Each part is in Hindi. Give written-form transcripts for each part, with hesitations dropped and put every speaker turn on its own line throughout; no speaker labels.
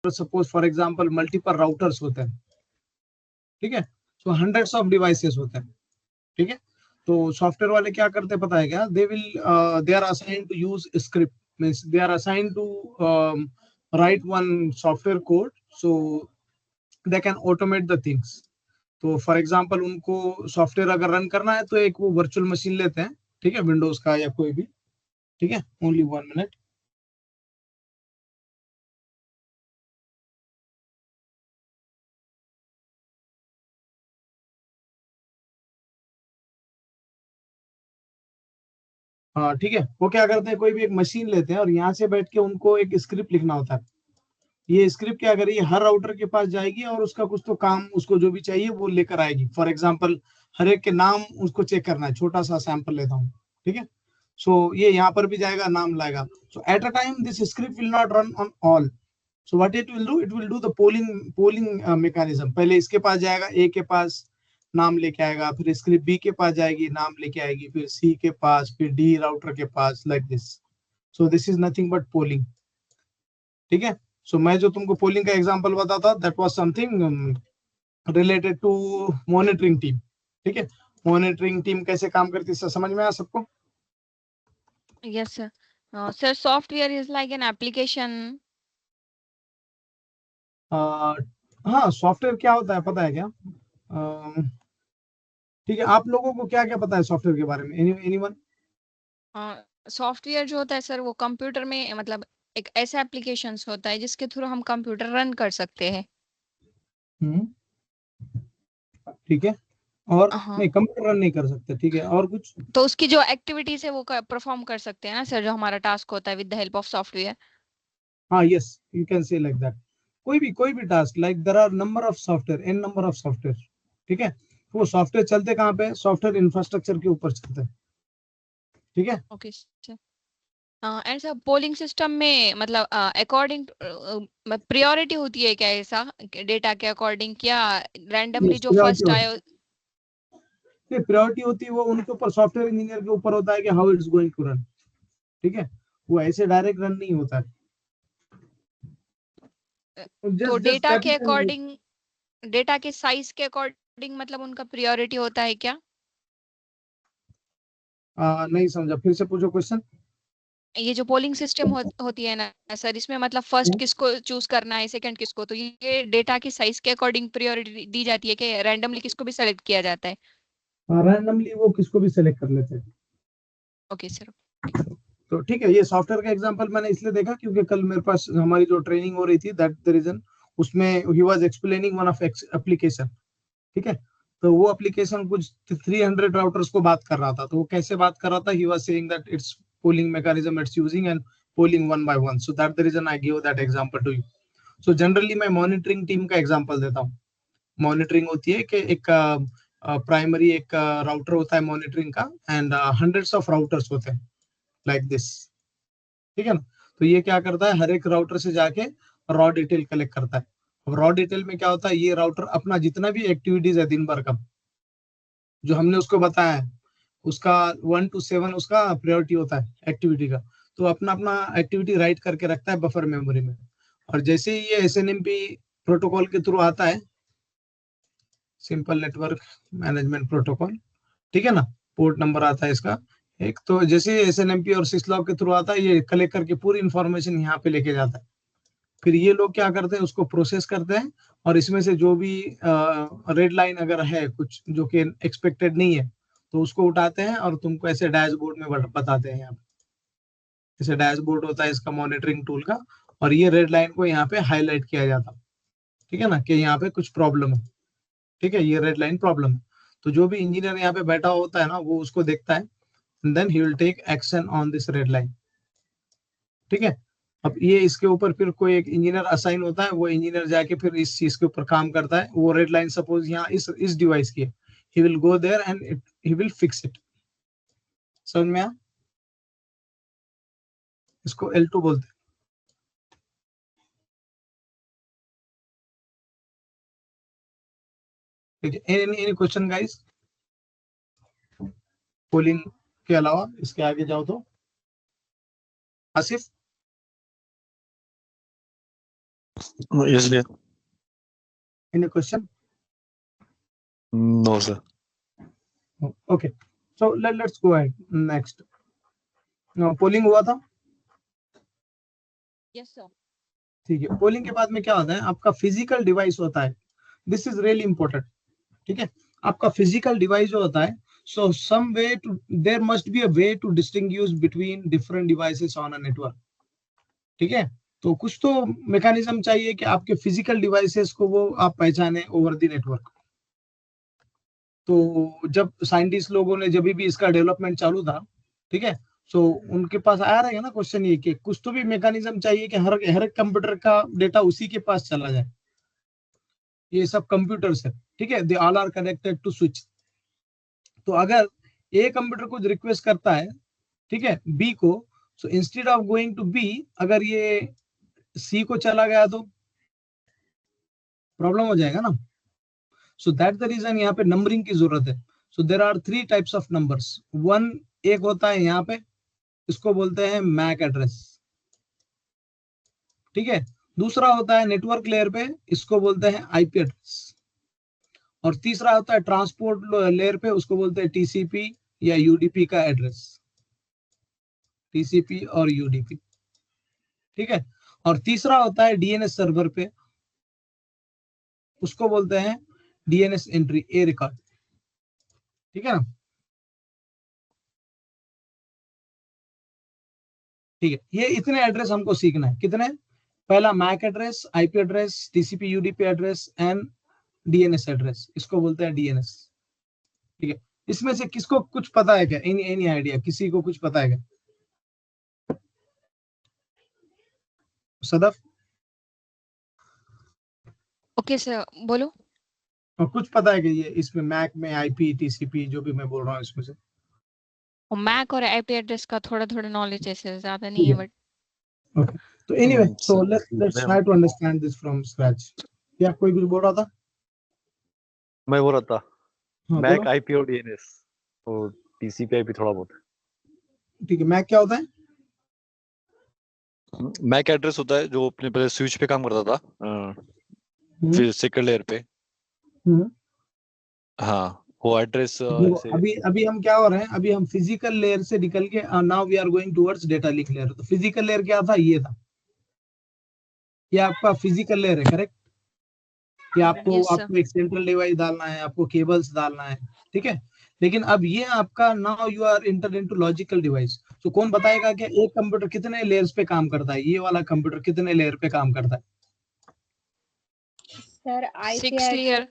Suppose for example multiple routers होते हैं, ठीक है, सो हंड्रेड्स ऑफ डिवाइसेस होते हैं, ठीक है। तो सॉफ्टवेयर वाले क्या करते हैं पता है क्या, they are assigned to use script, means they are assigned to write one software code, so they can automate the things. तो फॉर एग्जांपल उनको सॉफ्टवेयर अगर रन करना है तो एक वो वर्चुअल मशीन लेते हैं, ठीक है, विंडोज का या कोई भी, ठीक है, ओनली 1 मिनट। हाँ ठीक है, वो क्या करते हैं, कोई भी एक मशीन लेते हैं और यहाँ से बैठ के उनको एक स्क्रिप्ट लिखना होता है। ये स्क्रिप्ट क्या करेगी, हर राउटर के पास जाएगी और उसका कुछ तो काम उसको जो भी चाहिए वो लेकर आएगी। फॉर एग्जांपल हर एक के नाम उसको चेक करना है, छोटा सा सैंपल लेता हूँ, ठीक है। सो ये यहाँ पर भी जाएगा, नाम लाएगा। So at a time this script will not run on all. So what it will do the polling mechanism. पहले इसके पास जाएगा, ए के पास नाम लेके आएगा, फिर स्क्रिप्ट बी के पास जाएगी, नाम लेके आएगी, फिर सी के पास, फिर डी राउटर के पास, like this. So this is nothing but polling, ठीक है। सो मैं जो तुमको पोलिंग का एग्जांपल बताता, that was something related to monitoring team, ठीक है। मॉनिटरिंग टीम कैसे काम करती है, समझ में आया सबको?
Yes, sir. Sir, software is like an application.
हाँ, सॉफ्टवेयर क्या होता है पता है क्या? ठीक है, आप लोगों को क्या क्या पता है सॉफ्टवेयर के बारे में, एनीवन?
सॉफ्टवेयर जो होता है सर वो कंप्यूटर में मतलब एक ऐसा एप्लीकेशन होता है जिसके थ्रू हम कंप्यूटर रन कर सकते हैं।
ठीक है, और
हाँ,
नहीं, कंप्यूटर रन नहीं कर सकते, ठीक है, और कुछ?
तो उसकी जो एक्टिविटीज है वो परफॉर्म कर सकते हैं ना सर, जो हमारा टास्क होता है with the help of software.
हाँ, yes, you can say like that. कोई भी task, like there are number of software, N number of software, ठीक है। वो सॉफ्टवेयर चलते कहाँ पे, सॉफ्टवेयर इंफ्रास्ट्रक्चर के ऊपर चलते हैं, ठीक है।
Okay sir. And sir polling system में मतलब अकॉर्डिंग प्रियोरिटी होती है क्या, ऐसा डेटा के अकॉर्डिंग, क्या रैंडमली
यस,
जो
प्रायोरिटी
फर्स्ट
होती
आए?
है, प्रायोरिटी होती है वो उनके ऊपर, सॉफ्टवेयर इंजीनियर के ऊपर होता है कि how it's going to run, ठीक है। वो ऐसे डायरेक्ट रन नहीं होता है,
तो
जस्ट जस्ट
डेटा के
कैपिटल।
अकॉर्डिंग, डेटा के साइज के अकॉर्डिंग मतलब उनका प्रियोरिटी होता है क्या?
नहीं समझा, फिर से पूछो क्वेश्चन।
ये जो पोलिंग सिस्टम होती है ना सर, इसमें मतलब फर्स्ट किसको चूज करना है, सेकंड किसको, तो ये डेटा की साइज के अकॉर्डिंग प्रियोरिटी दी जाती है कि रैंडमली किसको भी सेलेक्ट किया जाता है?
रैंडमली वो किसको भी सिलेक्ट कर लेते हैं।
Okay sir.
तो ठीक है, ये सॉफ्टवेयर का एग्जांपल मैंने इसलिए देखा क्योंकि कल मेरे पास हमारी जो ट्रेनिंग हो रही थी, दैट द रीजन, उसमें he was explaining one of application, ठीक है। तो वो एप्लीकेशन कुछ 300 राउटर्स को बात कर रहा था। तो वो कैसे बात कर रहा था, he was saying that it's polling mechanism it's using and polling one by one, so that the reason I give that example to you. So generally मैं मॉनिटरिंग टीम का एग्जांपल देता हूँ। मॉनिटरिंग होती है कि एक प्राइमरी एक राउटर होता है मॉनिटरिंग का, एंड हंड्रेड्स ऑफ राउटर्स होते हैं, लाइक दिस, ठीक है ना। तो ये क्या करता है, हर एक राउटर से जाके रॉ डिटेल कलेक्ट करता है। अब रॉ डिटेल में क्या होता है, ये राउटर अपना जितना भी एक्टिविटीज है दिन भर का, जो हमने उसको बताया है, उसका 1 to 7 उसका प्रायोरिटी होता है एक्टिविटी का। तो अपना अपना एक्टिविटी राइट करके रखता है बफर मेमोरी में। और जैसे ही ये एसएनएमपी प्रोटोकॉल के थ्रू आता है, सिंपल नेटवर्क मैनेजमेंट प्रोटोकॉल, ठीक है ना, पोर्ट नंबर आता है इसका एक, तो जैसे एसएनएमपी और सिसलॉग के थ्रू आता है, ये कलेक्ट करके पूरी इंफॉर्मेशन यहाँ पे लेके जाता है। फिर ये लोग क्या करते हैं, उसको प्रोसेस करते हैं, और इसमें से जो भी रेड लाइन अगर है कुछ जो कि एक्सपेक्टेड नहीं है, तो उसको उठाते हैं और तुमको ऐसे डैशबोर्ड में बताते हैं यहाँ पे। जैसे डैशबोर्ड होता है इसका मॉनिटरिंग टूल का, और ये रेड लाइन को यहाँ पे हाईलाइट किया जाता है, ठीक है ना, कि यहाँ पे कुछ प्रॉब्लम है, ठीक है, ये रेड लाइन प्रॉब्लम है। तो जो भी इंजीनियर यहाँ पे बैठा होता है ना, वो उसको देखता है, and then he will take action on this red line, ठीक है। अब ये इसके ऊपर फिर कोई एक इंजीनियर असाइन होता है, वो इंजीनियर जाके फिर इस चीज के ऊपर काम करता है। वो रेड लाइन सपोज यहाँ इस डिवाइस की है, he will go there and he will fix it. समझ में आया? इसको L2 बोलते हैं, ठीक है। एनी क्वेश्चन गाइस, पोलिंग के अलावा इसके आगे जाओ तो, Asif?
Yes, dear.
Any question?
No, sir.
Okay, so let's go ahead next. Polling हुआ था,
यस सर।
ठीक है। पोलिंग के बाद में क्या होता है, आपका फिजिकल डिवाइस होता है, दिस इज रियली इंपॉर्टेंट, ठीक है। आपका फिजिकल डिवाइस जो होता है, so some way to, there must be a way to distinguish between different devices on a network, ठीक है। तो कुछ तो मैकेनिज्म चाहिए कि आपके फिजिकल डिवाइसेस को वो आप पहचाने ओवर द नेटवर्क। तो जब साइंटिस्ट लोगों ने जब भी इसका डेवलपमेंट चालू था, ठीक है, सो उनके पास आया रहेगा ना क्वेश्चन ये कि कुछ तो भी मैकेनिज्म चाहिए कि हर एक कंप्यूटर का डेटा उसी के पास चला जाए। ये सब कंप्यूटर्स है, ठीक है, they all are connected to switch. तो अगर ए कंप्यूटर कुछ रिक्वेस्ट करता है, ठीक है, बी को, so instead of going to B, अगर ये सी को चला गया तो प्रॉब्लम हो जाएगा ना। सो दैट द रीजन यहाँ पे नंबरिंग की जरूरत है। So there are 3 types of numbers. One, एक होता है यहाँ पे, इसको बोलते हैं मैक एड्रेस, ठीक है। दूसरा होता है नेटवर्क लेयर पे, इसको बोलते हैं आईपी एड्रेस। और तीसरा होता है ट्रांसपोर्ट लेयर पे, उसको बोलते हैं टीसीपी या यूडीपी का एड्रेस, टीसीपी और यूडीपी, ठीक है। और तीसरा होता है डीएनएस सर्वर पे, उसको बोलते हैं डीएनएस एंट्री ए रिकॉर्ड, ठीक है ना। ठीक है, ये इतने एड्रेस हमको सीखना है। कितने? पहला MAC address, IP address, TCP UDP address and DNS address, इसको बोलते हैं डीएनएस, ठीक है। इसमें से किसको कुछ पता है क्या? Any idea? किसी को कुछ पता है क्या? सदफ?
ओके सर, बोलो।
और कुछ पता है कि ये इसमें मैक में आईपी टीसीपी जो भी मैं बोल रहा हूँ इसमें से?
मैक और आईपी एड्रेस का थोड़ा थोड़ा नॉलेज ऐसे ज्यादा नहीं है, बट
ओके, तो anyway, so
sir,
let's try to understand this from scratch. क्या कोई कुछ बोल रहा था?
मैं बोल रहा था
हाँ,
मैक
बोलो।
आईपी और डीएनएस और टीसीपी आईपी थोड़ा बहुत।
ठीक है, मैक क्या होता है?
मैक एड्रेस होता है जो अपने पहले स्विच पे काम करता था, फिर सेकंड लेयर पे।
हम्म।
हाँ, वो एड्रेस
देखो,
ऐसे।
अभी हम क्या हो रहे हैं, अभी हम फिजिकल लेयर से निकल के now we are going towards data link layer. तो फिजिकल लेयर क्या था? ये था, ये आपका फिजिकल लेयर है, करेक्ट। कि आपको
यस सर।
आपको एक सेंट्रल डिवाइस डालना है, आपको केबल्स डालना है, ठीक है। लेकिन अब ये आपका now you are enter into logical device. तो कौन बताएगा कि एक कंप्यूटर कितने लेयर्स पे काम करता है? ये वाला कंप्यूटर कितने लेयर पे काम करता है?
Sir IP
6 layer.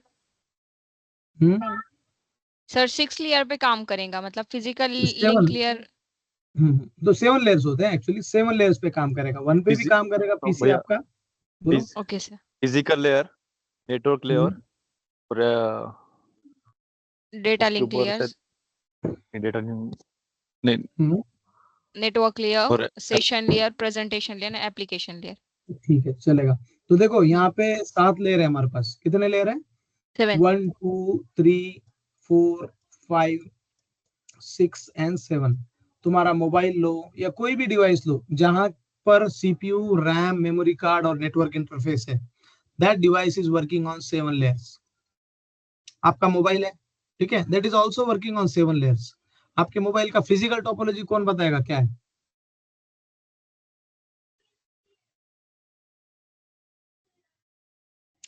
Hmm,
sir 6 layer पे काम करेगा, मतलब फिजिकल
सेवन।
Link layer.
तो 7 लेयर्स होते हैं एक्चुअली, 7 लेयर्स पे काम करेगा। वन पे भी काम करेगा पीसी
भैया,
आपका। बोलो।
Okay sir.
Physical layer, network layer और
डेटा
उसके
लिंक
ऊपर
लेयर्स,
डेटा नहीं
नेटवर्क लेयर,
और
session layer, presentation layer, application layer.
ठीक है, चलेगा। तो देखो यहाँ पे 7 लेयर है हमारे पास। कितने लेयर है?
7।
1 2 3 4 5 6 एंड 7। तुम्हारा मोबाइल लो या कोई भी डिवाइस लो जहां पर सीपीयू, रैम, मेमोरी कार्ड और नेटवर्क इंटरफेस है, that device is working on 7 layers. आपका मोबाइल है, ठीक है, that is also working on 7 layers. आपके मोबाइल का फिजिकल टोपोलॉजी कौन बताएगा क्या है?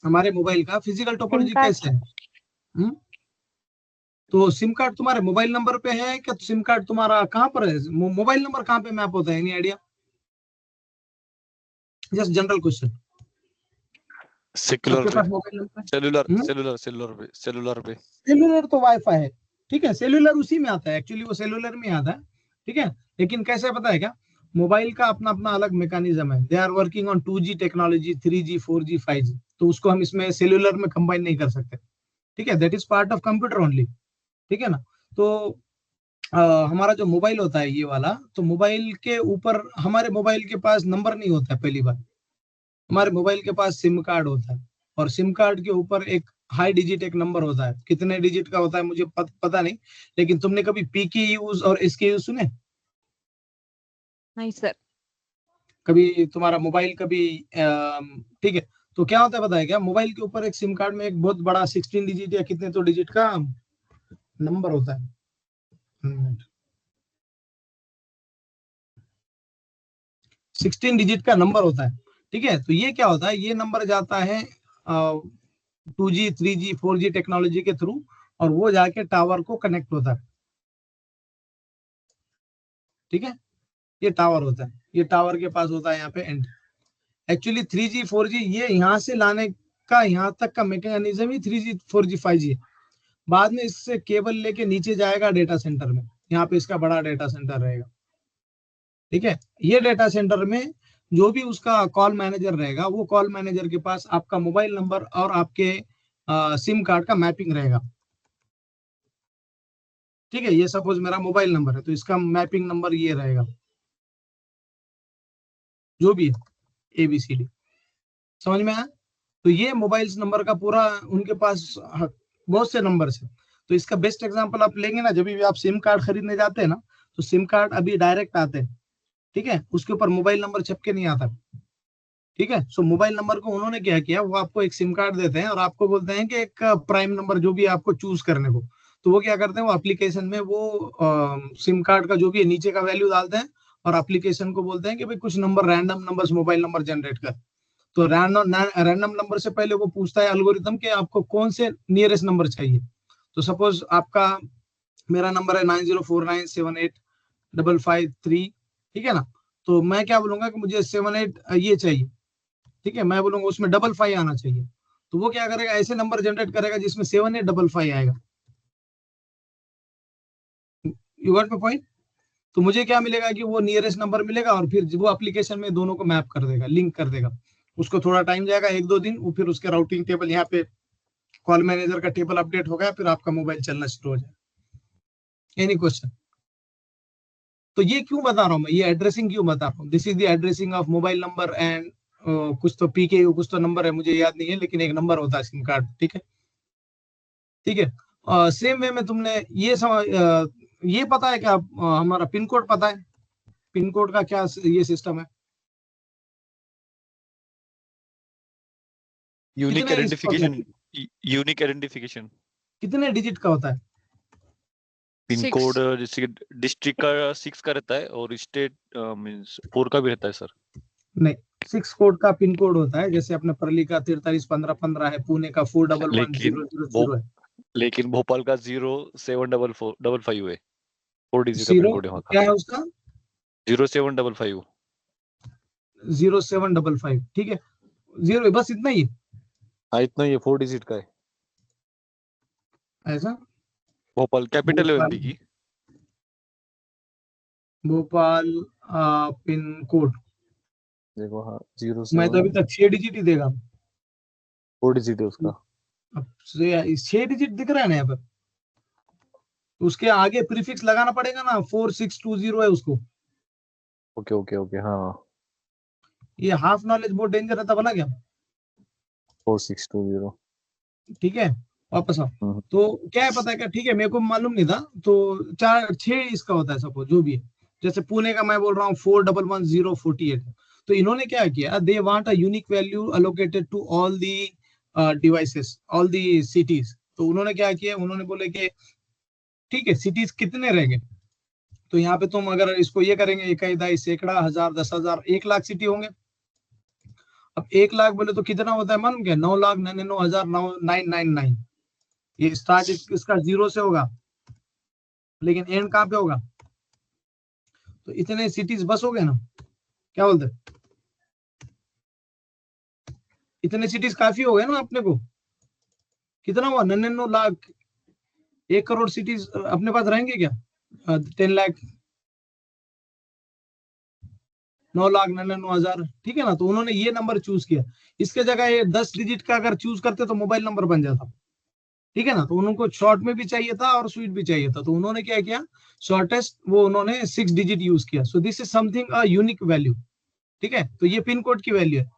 हमारे मोबाइल का फिजिकल टोपोलॉजी कैसे है? हम्म? तो सिम कार्ड तुम्हारे मोबाइल नंबर पे है क्या? सिम कार्ड तुम्हारा कहाँ पर है? मोबाइल नंबर कहाँ पे मैप होता है? Any idea? Just general question.
Secular
आपके
पे,
पास मोबाइल नंबर?
सेलुलर पे।
सेलुलर तो वाईफाई है, ठीक है, सेलुलर उसी में आता है एक्चुअली, वो सेलुलर में आता है, ठीक है। लेकिन कैसे पता है क्या? मोबाइल का अपना अपना अलग मैकेनिज्म है। They are working on 2G technology, 3G, 4G, 5G। तो उसको हम इसमें सेलुलर में कंबाइन नहीं कर सकते, ठीक है। That is part of computer only, ठीक है ना। तो हमारा जो मोबाइल होता है ये वाला, तो मोबाइल के ऊपर, हमारे मोबाइल के पास नंबर नहीं होता है। पहली बात, हमारे मोबाइल के पास सिम कार्ड होता है, और सिम कार्ड के ऊपर एक हाई डिजिट एक नंबर होता है। कितने डिजिट का होता है मुझे पता नहीं, लेकिन तुमने कभी पी के यूज और एस के यूज सुने?
नहीं सर।
कभी तुम्हारा मोबाइल कभी ठीक है, तो क्या होता है पता है क्या, मोबाइल के ऊपर एक सिम कार्ड में एक बहुत बड़ा 16 डिजिट या कितने तो डिजिट का नंबर होता है, 16 डिजिट का नंबर होता है, ठीक है। तो ये क्या होता है, ये नंबर जाता है 2G 3G 4G टेक्नोलॉजी के थ्रू, और वो जाके टावर को कनेक्ट होता है, ठीक है। ये टावर होता है, ये टावर के पास होता है यहाँ पे एंड। एक्चुअली 3G 4G ये यहाँ से लाने का, यहाँ तक का मैकेनिज्म ही 3G 4G 5G है। बाद में इससे केबल लेके नीचे जाएगा डेटा सेंटर में, यहाँ पे इसका बड़ा डेटा सेंटर रहेगा, ठीक है। ये डेटा सेंटर में जो भी उसका कॉल मैनेजर रहेगा, वो कॉल मैनेजर के पास आपका मोबाइल नंबर और आपके सिम कार्ड का मैपिंग रहेगा, ठीक है। ये सपोज मेरा मोबाइल नंबर है, तो इसका मैपिंग नंबर ये रहेगा, जो भी है ABCD, समझ में आया। तो ये मोबाइल नंबर का पूरा उनके पास बहुत से नंबर है। तो इसका बेस्ट एग्जांपल आप लेंगे ना, जब भी आप सिम कार्ड खरीदने जाते हैं ना, तो सिम कार्ड अभी डायरेक्ट आते हैं, ठीक है, उसके ऊपर मोबाइल नंबर छप के नहीं आता, ठीक है। सो मोबाइल नंबर को उन्होंने क्या किया, वो आपको एक सिम कार्ड देते हैं और आपको बोलते हैं कि एक प्राइम नंबर जो भी आपको चूज करने को, तो वो क्या करते हैं, वो एप्लीकेशन में वो सिम कार्ड का जो भी है नीचे का वैल्यू डालते हैं, और एप्लीकेशन को बोलते हैं कि भाई कुछ number random numbers mobile number generate कर। तो रैंडम नंबर से पहले वो पूछता है एल्गोरिथम कि आपको कौन से नियरेस्ट नंबर चाहिए। तो सपोज आपका, मेरा नंबर है 9049785553, ठीक है ना। तो मैं क्या बोलूंगा कि मुझे 78 ये चाहिए, ठीक है। मैं बोलूंगा उसमें 55 आना चाहिए, तो वो क्या करेगा, ऐसे नंबर जनरेट करेगा जिसमें 7855 आएगा। You got my point. तो मुझे क्या मिलेगा कि वो नियरेस्ट नंबर मिलेगा, और फिर वो एप्लीकेशन में दोनों को मैप कर देगा, लिंक कर देगा। उसको थोड़ा टाइम जाएगा, 1-2 दिन, वो फिर उसके राउटिंग टेबल यहाँ पे कॉल मैनेजर का टेबल अपडेट हो गया, फिर आपका मोबाइल चलना शुरू हो जाएगा। Any question. तो ये क्यों बता रहा हूँ मैं, ये एड्रेसिंग क्यों बता रहा हूँ, this is the addressing of mobile number and कुछ तो PKU कुछ तो नंबर है, मुझे याद नहीं है, लेकिन एक नंबर होता है सिम कार्ड, ठीक है, ठीक है। सेम वे में तुमने ये समझ, ये पता है क्या, हमारा पिन कोड पता है, पिन कोड का क्या ये सिस्टम है,
यूनिक
कितने इसका होता है?
Identification, unique identification.
कितने डिजिट का होता है?
पिन
6।
कोड जैसे डिस्ट्रिक्ट का 6 का रहता है और स्टेट मींस 4 का भी रहता है सर।
नहीं, 6 कोड का पिन कोड होता है, जैसे अपने परली का 431515 है, पुणे का 411000 है।
लेकिन भोपाल का 0755 है, 4 डिजिट का पिन
जीरो
कोड है वहाँ
क्या
का,
है उसका?
0755।
0755, ठीक है। जीरो बस इतना ही है?
हाँ इतना ही है, 4 डिजिट का है।
ऐसा?
भोपाल कैपिटल है
भोपाल,
MP की।
भोपाल पिन कोड,
देखो हाँ, 07
मैं तो अभी तक 6 डिजिट ही देगा।
4 डिजिट है उसका।
अब 6 डिजिट दिख रहा है ना यहाँ पर, उसके आगे प्रीफिक्स लगाना पड़ेगा ना, 4620 है उसको।
ओके ओके ओके, हाँ
ये हाफ नॉलेज बहुत डेंजर रहता, बना क्या?
4620।
ठीक है, वापस आओ। तो क्या है पता है क्या, ठीक है, मेरे को मालूम नहीं था। तो 4-6 इसका होता है सपोज, जो भी है। जैसे पुणे का मैं बोल रहा हूँ 411048। तो इन्होंने क्या किया, they want a unique value allocated to all the devices, all the cities. तो उन्होंने क्या किया, उन्होंने बोले कि ठीक है, सिटीज कितने रहेंगे, तो यहाँ पे तुम अगर इसको ये करेंगे, इकाई, दाई, सैकड़ा, हजार, 10,000, 1,00,000 सिटी होंगे। अब 1,00,000 बोले तो कितना होता है, मालूम क्या? 9,99,999। ये स्टार्ट इसका 0 से होगा, लेकिन एंड कहाँ पे होगा? तो इतने सिटीज बस हो गए ना, क्या बोलते हैं? इतने सिटीज काफी हो गए ना अपने को। कितना हुआ? 99,00,000। 1 करोड़ सिटीज अपने पास रहेंगे क्या? 10 लाख, 9,99,000, ठीक है ना। तो उन्होंने ये नंबर चूज किया। इसके जगह ये 10 डिजिट का अगर चूज करते तो मोबाइल नंबर बन जाता, ठीक है ना। तो उनको शॉर्ट में भी चाहिए था और स्वीट भी चाहिए था, तो उन्होंने क्या किया, शॉर्टेस्ट वो उन्होंने 6 डिजिट यूज किया। सो this is something a unique value, ठीक है। तो ये पिन कोड की वैल्यू है।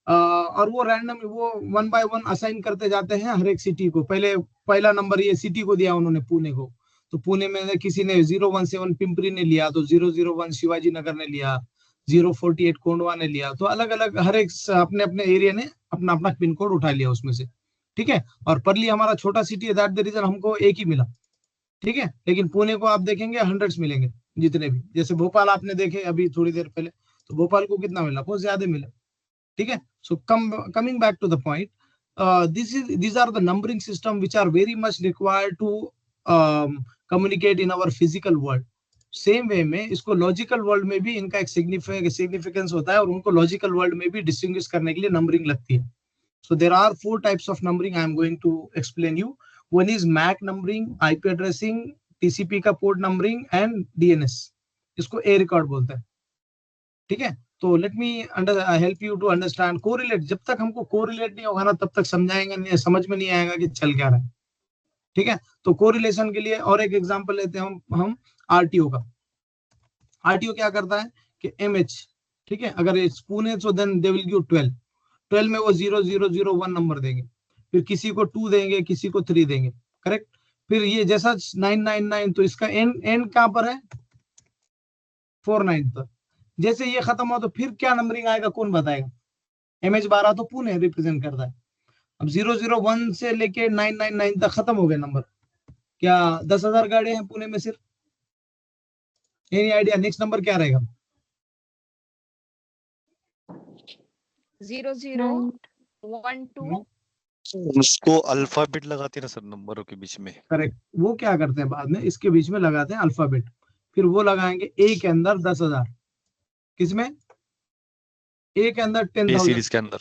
और वो रैंडम, वो 1 बाय 1 असाइन करते जाते हैं हर एक सिटी को। पहले पहला नंबर ये सिटी को दिया उन्होंने, पुणे को। तो पुणे में किसी ने 017 पिंपरी ने लिया, तो 001 शिवाजी नगर ने लिया, 048 कोंडवा ने लिया, तो अलग अलग हर एक अपने अपने एरिया ने अपना अपना पिन कोड उठा लिया उसमें से, ठीक है। और परली हमारा छोटा सिटी है, दैट द रीजन हमको एक ही मिला, ठीक है। लेकिन पुणे को आप देखेंगे हंड्रेड्स मिलेंगे जितने भी, जैसे भोपाल आपने देखे अभी थोड़ी देर पहले, तो भोपाल को कितना मिला, बहुत ज्यादा मिला, ठीक है। So coming back to the point, these are the numbering system which are very much required to communicate in our physical world. Same way में इसको लॉजिकल वर्ल्ड में भी इनका एक सिग्निफिकेंस होता है, और उनको लॉजिकल वर्ल्ड में भी डिस्टिंग्विश करने के लिए नंबरिंग लगती है। So there are 4 types of numbering I am going to explain you. One is MAC numbering, IP addressing, TCP का पोर्ट नंबरिंग एंड DNS, इसको ए रिकॉर्ड बोलते हैं, ठीक है। तो let me help you to understand correlate. जब तक हमको कोरिलेट नहीं होगा ना, तब तक समझाएंगे नहीं, समझ में नहीं आएगा कि चल क्या रहा है, ठीक है। तो कोरिलेशन के लिए और एक एग्जांपल लेते हैं हम आरटीओ का। आरटीओ क्या करता है कि MH, ठीक है, अगर it's Pune so then they will give 12 में वो 0001 नंबर देंगे, फिर किसी को 2 देंगे, किसी को 3 देंगे, करेक्ट। फिर ये जैसा 999, तो इसका एंड कहां पर है, 49 पर। जैसे ये खत्म हो तो फिर क्या नंबरिंग आएगा, कौन बताएगा। MH12 तो पुणे रिप्रेजेंट करता है। अब 001 से लेके 999 तक खत्म हो गए नंबर। क्या 10,000 गाड़ियां हैं पुणे में सिर्फ? एनी आइडिया नेक्स्ट नंबर क्या रहेगा?
0012।
उसको अल्फाबेट लगाते हैं ना सर नंबरों के बीच में।
करेक्ट, वो क्या करते हैं बाद में इसके बीच में लगाते हैं अल्फाबेट, फिर वो लगाएंगे ए के अंदर 10,000, किसमें, ए के अंदर 10,000
सीरीज के अंदर,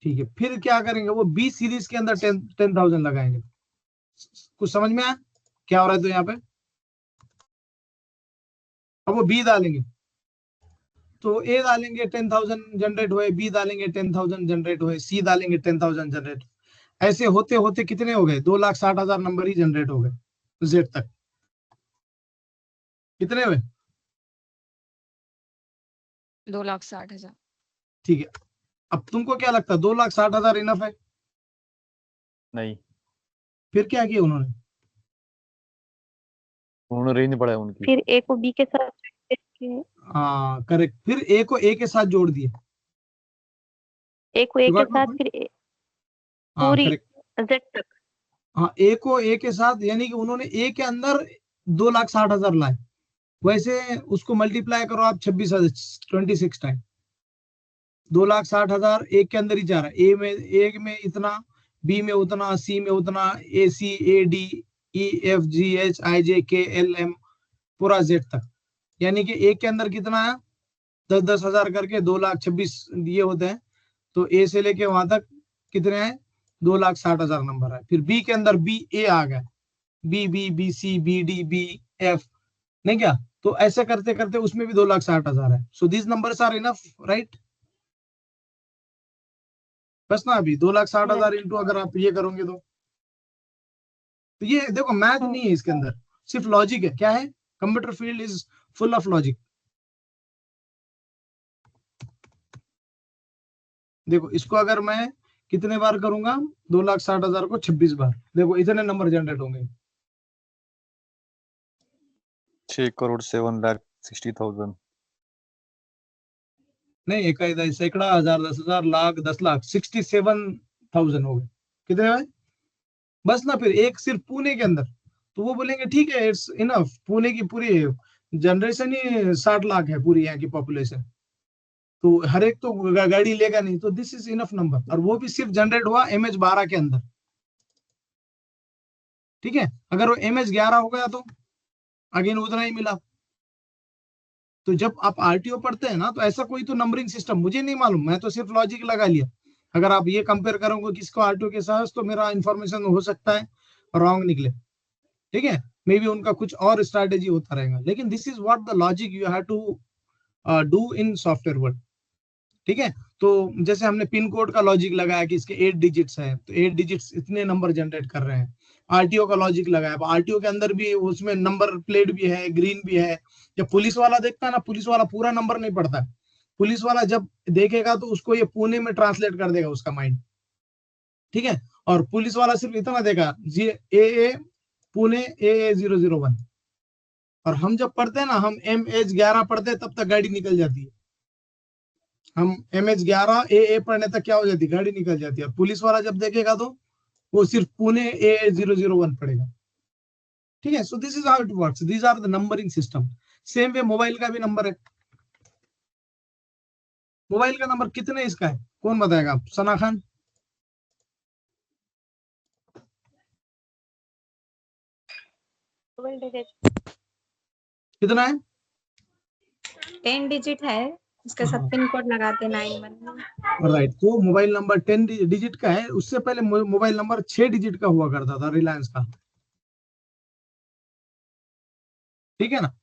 ठीक है। फिर क्या करेंगे, वो बी सीरीज के अंदर 10,000 लगाएंगे। कुछ समझ में आया क्या हो रहा है? तो यहाँ पे अब वो बी डालेंगे, तो ए डालेंगे 10,000 जनरेट हुए, बी डालेंगे 10,000 जनरेट हुए, सी डालेंगे 10,000 जनरेट। ऐसे होते होते कितने हो गए, 2,60,000 नंबर ही जनरेट हो गए जेड तक। कितने हुए?
2,60,000।
ठीक है। अब तुमको क्या लगता है 2,60,000 इनफ है?
नहीं,
फिर क्या किया उन्होंने?
उन्होंने रेंज बढ़ाया उनकी,
फिर ए को बी के साथ
हाँ करेक्ट, फिर ए को ए के साथ जोड़ दिए,
ए को ए के
जुगाड़
साथ
मतलब?
फिर
हाँ
पूरी
करेक्ट,
जेड तक।
हाँ ए को ए के साथ, यानी कि उन्होंने ए के अंदर 2,60,000 लाए, वैसे उसको मल्टीप्लाई करो आप 26 टाइम। 2,60,000 एक के अंदर ही जा रहा है, ए में इतना, बी में उतना, सी में उतना, A C A D E F G H I J K L M पूरा जेड तक, यानी कि एक के अंदर कितना है, 10,000 करके 2,26,000 ये होते हैं। तो ए से लेके वहां तक कितने हैं, 2,60,000 नंबर है। फिर बी के अंदर बी ए आ गया, B B B C B D B F, नहीं क्या? तो ऐसे करते करते उसमें भी 2,60,000 है। So this numbers are enough, right? बस ना, अभी 2,60,000 इंटू अगर आप ये करोगे तो ये देखो मैथ नहीं है इसके अंदर, सिर्फ लॉजिक है। क्या है? Computer field is full of logic. देखो इसको अगर मैं कितने बार करूंगा, 2,60,000 को 26 बार, देखो इतने नंबर जनरेट होंगे।
6,07,60,000
नहीं, एक सैकड़ा, हजार, 10,000, लाख, 10 लाख, 67,000 हो गए। कितने हुए? बस ना, फिर एक सिर्फ पुणे के अंदर, तो वो बोलेंगे ठीक है इट्स इनफ, पुणे की पूरी जनरेशन ही 60 लाख है पूरी यहाँ की पॉपुलेशन, तो हर एक तो गाड़ी लेगा नहीं, तो दिस इज इनफ नंबर। और वो भी सिर्फ जनरेट हुआ MH12 के अंदर, ठीक है। अगर वो MH11 हो गया तो अगेन उतना ही मिला। तो जब आप आरटीओ पढ़ते हैं ना, तो ऐसा कोई तो नंबरिंग सिस्टम मुझे नहीं मालूम, मैं तो सिर्फ लॉजिक लगा लिया। अगर आप ये कंपेयर करोगे किसको आरटीओ के साथ, तो मेरा इंफॉर्मेशन हो सकता है रॉन्ग निकले, ठीक है। मे बी उनका कुछ और स्ट्रैटेजी होता रहेगा, लेकिन this is what the logic you have to do in software world, ठीक है। तो जैसे हमने पिन कोड का लॉजिक लगाया कि इसके 8 डिजिट्स हैं, तो 8 डिजिट्स इतने नंबर जनरेट कर रहे हैं। आरटीओ का लॉजिक लगाया, आरटीओ के अंदर भी उसमें नंबर प्लेट भी है, ग्रीन भी है। जब पुलिस वाला देखता है ना, पुलिस वाला पूरा नंबर नहीं पढ़ता, पुलिस वाला जब देखेगा तो उसको ये पुणे में ट्रांसलेट कर देगा उसका माइंड, ठीक है। और पुलिस वाला सिर्फ इतना देगा, ए पुणे AA001। और हम जब पढ़ते हैं ना, हम MH11 पढ़ते हैं, तब तक गाड़ी निकल जाती है, हम MH11 AA पढ़ने तक क्या हो जाती, गाड़ी निकल जाती है। और पुलिस वाला जब देखेगा तो वो सिर्फ पुणे AA001 पढ़ेगा। ठीक है, so this is how it works, these are the numbering system. Same way mobile का भी नंबर है। मोबाइल का नंबर कितने इसका है, कौन बताएगा आप? सना खान। कितना है?
10 डिजिट है, उसके साथ
हाँ
पिन कोड लगाते 91।
राइट, तो मोबाइल नंबर 10 डिजिट का है। उससे पहले मोबाइल नंबर 6 डिजिट का हुआ करता था रिलायंस का। ठीक है ना,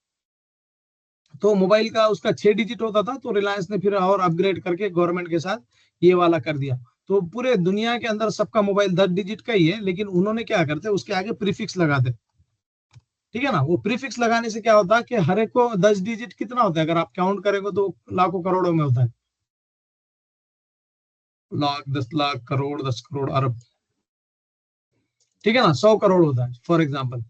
तो मोबाइल का उसका 6 डिजिट होता था, तो रिलायंस ने फिर और अपग्रेड करके गवर्नमेंट के साथ ये वाला कर दिया। तो पूरे दुनिया के अंदर सबका मोबाइल 10 डिजिट का ही है, लेकिन उन्होंने क्या करते, उसके आगे प्रीफिक्स लगाते। ठीक है ना, वो प्रीफिक्स लगाने से क्या होता है कि हर एक को 10 डिजिट कितना होता है, अगर आप काउंट करेंगे तो लाखों करोड़ों में होता है। लाख, 10 लाख, करोड़, 10 करोड़, अरब। ठीक है ना, 100 करोड़ होता है फॉर एग्जाम्पल।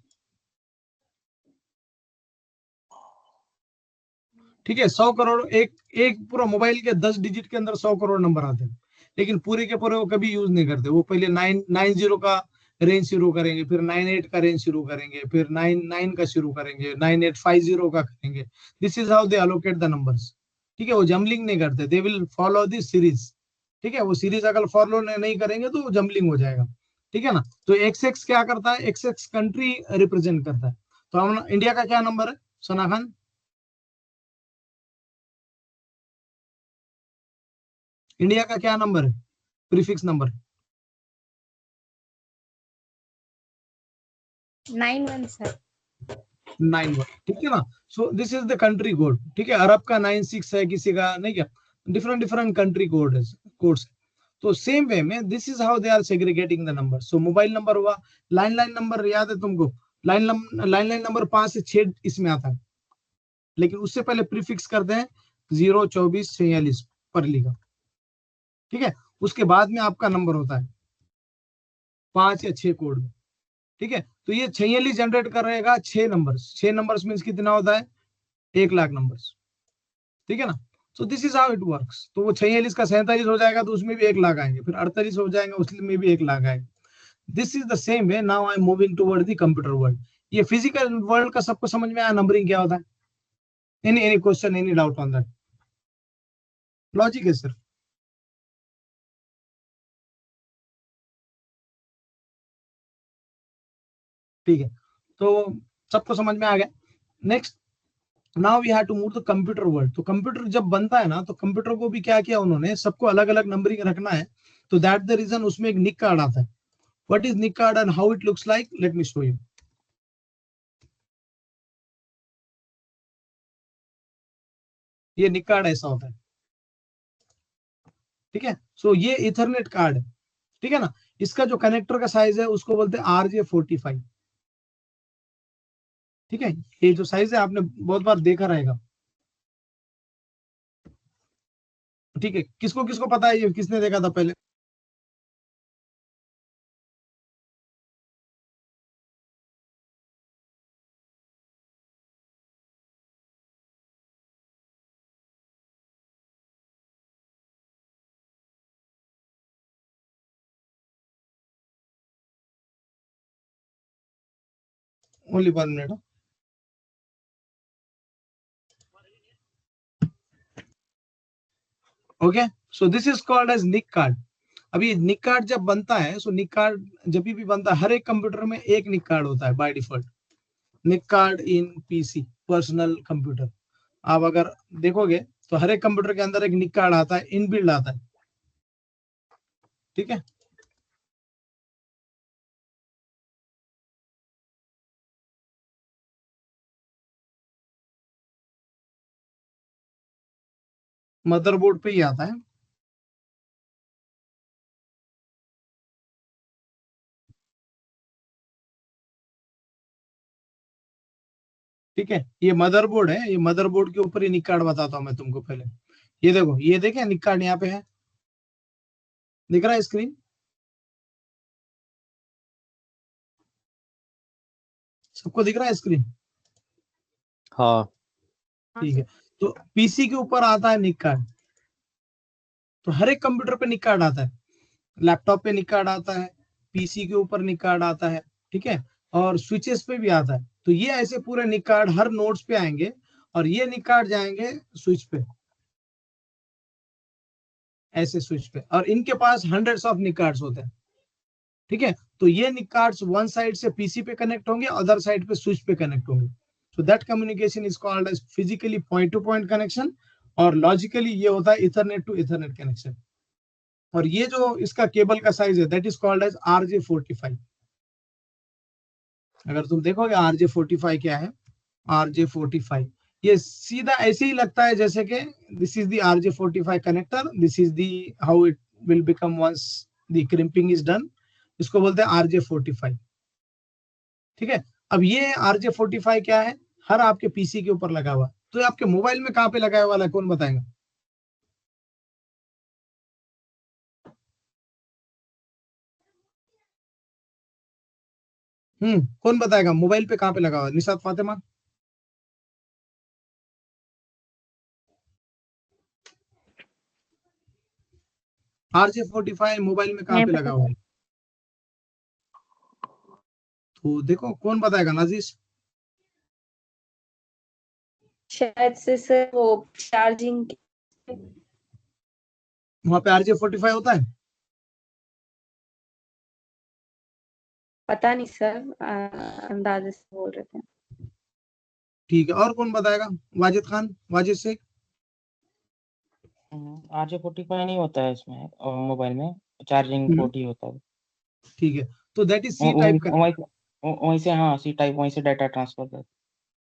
ठीक है, 100 करोड़, एक एक पूरा मोबाइल के 10 डिजिट के अंदर 100 करोड़ नंबर आते हैं। लेकिन पूरे के पूरे वो कभी यूज नहीं करते। वो पहले 990 का रेंज शुरू करेंगे, फिर 98 का रेंज शुरू करेंगे, फिर 99 का शुरू करेंगे, 9850 का करेंगे। This is how they allocate the numbers. ठीक है, वो जम्बलिंग नहीं करते, they will follow this series. ठीक है, वो सीरीज अगर फॉलो नहीं करेंगे तो जम्बलिंग हो जाएगा। ठीक है ना, तो XX क्या करता है, XX कंट्री रिप्रेजेंट करता है। तो हम इंडिया का क्या नंबर है सना खान? इंडिया का क्या नंबर है, प्रीफिक्स नंबर?
91 सर।
91। ठीक है ना, सो this is the country code. ठीक है, अरब का 96 है, किसी का नहीं, क्या डिफरेंट डिफरेंट कंट्री कोड है, कोड्स। तो सेम वे में this is how they are segregating the number. So mobile number हुआ, लाइन नंबर याद है तुमको? लाइन नंबर 5 से 6 इसमें आता है, लेकिन उससे पहले प्रीफिक्स करते हैं 0, 24, 46 पर लिखा। ठीक है, उसके बाद में आपका नंबर होता है 5 या 6 कोड में। ठीक है, तो ये 46 जनरेट कर रहेगा 6 नंबर्स। 6 नंबर्स मीन्स कितना होता है, 1 लाख नंबर्स। ठीक है ना, सो this is how it works. तो वो 46 का 47 हो जाएगा तो उसमें भी 1 लाख आएंगे, फिर 48 हो जाएगा उसमें भी 1 लाख आएंगे। This is the same way. Now I am moving toward the computer world. ये फिजिकल वर्ल्ड का सबको समझ में आया नंबरिंग क्या होता है? Any question, any doubt on that? Logic है सिर्फ। ठीक है, तो सबको समझ में आ गया। Next, now we have to move to computer world. तो कंप्यूटर जब बनता है ना, तो कंप्यूटर को भी क्या किया उन्होंने, सबको अलग अलग नंबरिंग रखना है। तो दैट द रीजन उसमें एक निक कार्ड आता है। What is NIC card and how it looks like, let me show you. ये निक कार्ड ऐसा होता है। ठीक है, सो ये इथरनेट कार्ड है। ठीक है ना, इसका जो कनेक्टर का साइज है उसको बोलते हैं RJ45। ठीक है, ये जो साइज है आपने बहुत बार देखा रहेगा। ठीक है, किसको किसको पता है ये, किसने देखा था पहले? Only 1 minute. Okay, so this is called as NIC card. अभी निक कार्ड जब बनता है, सो निक कार्ड जब भी बनता है, हर एक कंप्यूटर में एक निक कार्ड होता है by default. NIC card in PC, personal computer. आप अगर देखोगे तो हर एक कंप्यूटर के अंदर एक निक कार्ड आता है, इनबिल्ड आता है। ठीक है, मदरबोर्ड पे ही आता है। ठीक है, ये मदरबोर्ड है, ये मदरबोर्ड के ऊपर ही निक कार्ड बताता हूँ मैं तुमको पहले। ये देखो, ये देखे निक कार्ड यहाँ पे है, दिख रहा है स्क्रीन? सबको दिख रहा है स्क्रीन?
हाँ
ठीक है, तो PC के ऊपर आता है निक कार्ड। तो हर एक कंप्यूटर पे निक कार्ड आता है, लैपटॉप पे निक कार्ड आता है, पीसी के ऊपर निक कार्ड आता है, ठीक है, और स्विचेस पे भी आता है। तो ये ऐसे पूरे निक कार्ड हर नोड्स पे आएंगे और ये निक कार्ड जाएंगे स्विच पे, ऐसे स्विच पे, और इनके पास हंड्रेड्स ऑफ निक कार्ड्स होते हैं, ठीक है। तो ये निक कार्ड्स वन साइड से पीसी पे कनेक्ट होंगे, अदर साइड पे स्विच पे कनेक्ट होंगे। So that communication is called as physically point to point connection, और लॉजिकली ये होता है इथरनेट टू इथरनेट कनेक्शन। और ये जो इसका केबल का साइज है that is called as RJ45। अगर तुम देखोगे RJ45 क्या है, RJ45 ये सीधा ऐसे ही लगता है जैसे कि this is the RJ45 connector, this is the how it will become once the crimping is done, इसको बोलते हैं RJ45, ठीक है। अब ये RJ45 क्या है, हर आपके पीसी के ऊपर लगा हुआ। तो आपके मोबाइल में कहाँ पे लगाया वाला है, कौन बताएगा? कौन बताएगा मोबाइल पे कहाँ पे लगा हुआ है? निशात फातिमा? RJ45 मोबाइल में कहाँ
मैं
पे लगा हुआ है? तो देखो कौन बताएगा, नाजिश?
शायद से सर वो चार्जिंग।
वहां पे RJ45 होता है?
पता नहीं सर, अंदाजे से बोल रहे थे।
ठीक है, और कौन बताएगा? वाजिद खान, वाजिद से?
RJ45 नहीं होता है इसमें, और मोबाइल में चार्जिंग पोर्ट ही होता है।
ठीक है, तो दैट इज सी टाइप का।
वहीं से, हाँ, सी टाइप, वहीं से डाटा ट्रांसफर कर।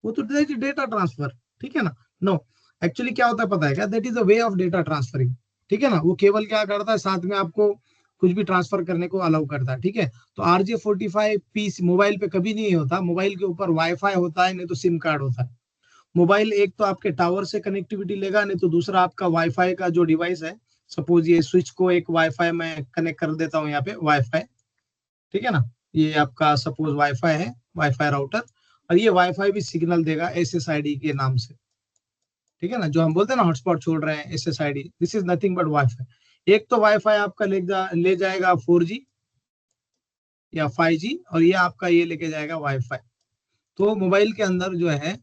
वो तो डेटा ट्रांसफर, ठीक है ना। नो, एक्चुअली क्या होता है पता है क्या, that is a way of data transferring, ठीक है ना। वो केवल क्या करता है, साथ में आपको कुछ भी ट्रांसफर करने को अलाउ करता है, ठीक है। तो RJ45 पीस मोबाइल पे कभी नहीं होता, मोबाइल के ऊपर वाईफाई होता है, नहीं तो सिम कार्ड होता है। मोबाइल एक तो आपके टावर से कनेक्टिविटी लेगा, नहीं तो दूसरा आपका वाईफाई का जो डिवाइस है, सपोज ये स्विच को एक वाईफाई में कनेक्ट कर देता हूँ यहाँ पे वाईफाई, ठीक है ना। ये आपका सपोज वाईफाई है, वाईफाई राउटर, और ये वाईफाई भी सिग्नल देगा SSID के नाम से, ठीक है ना। जो हम बोलते हैं ना हॉटस्पॉट छोड़ रहे हैं, SSID, this is nothing but wifi. एक तो वाईफाई आपका ले जाएगा 4G या 5G, और ये आपका ये लेके जाएगा वाईफाई। तो मोबाइल के अंदर जो है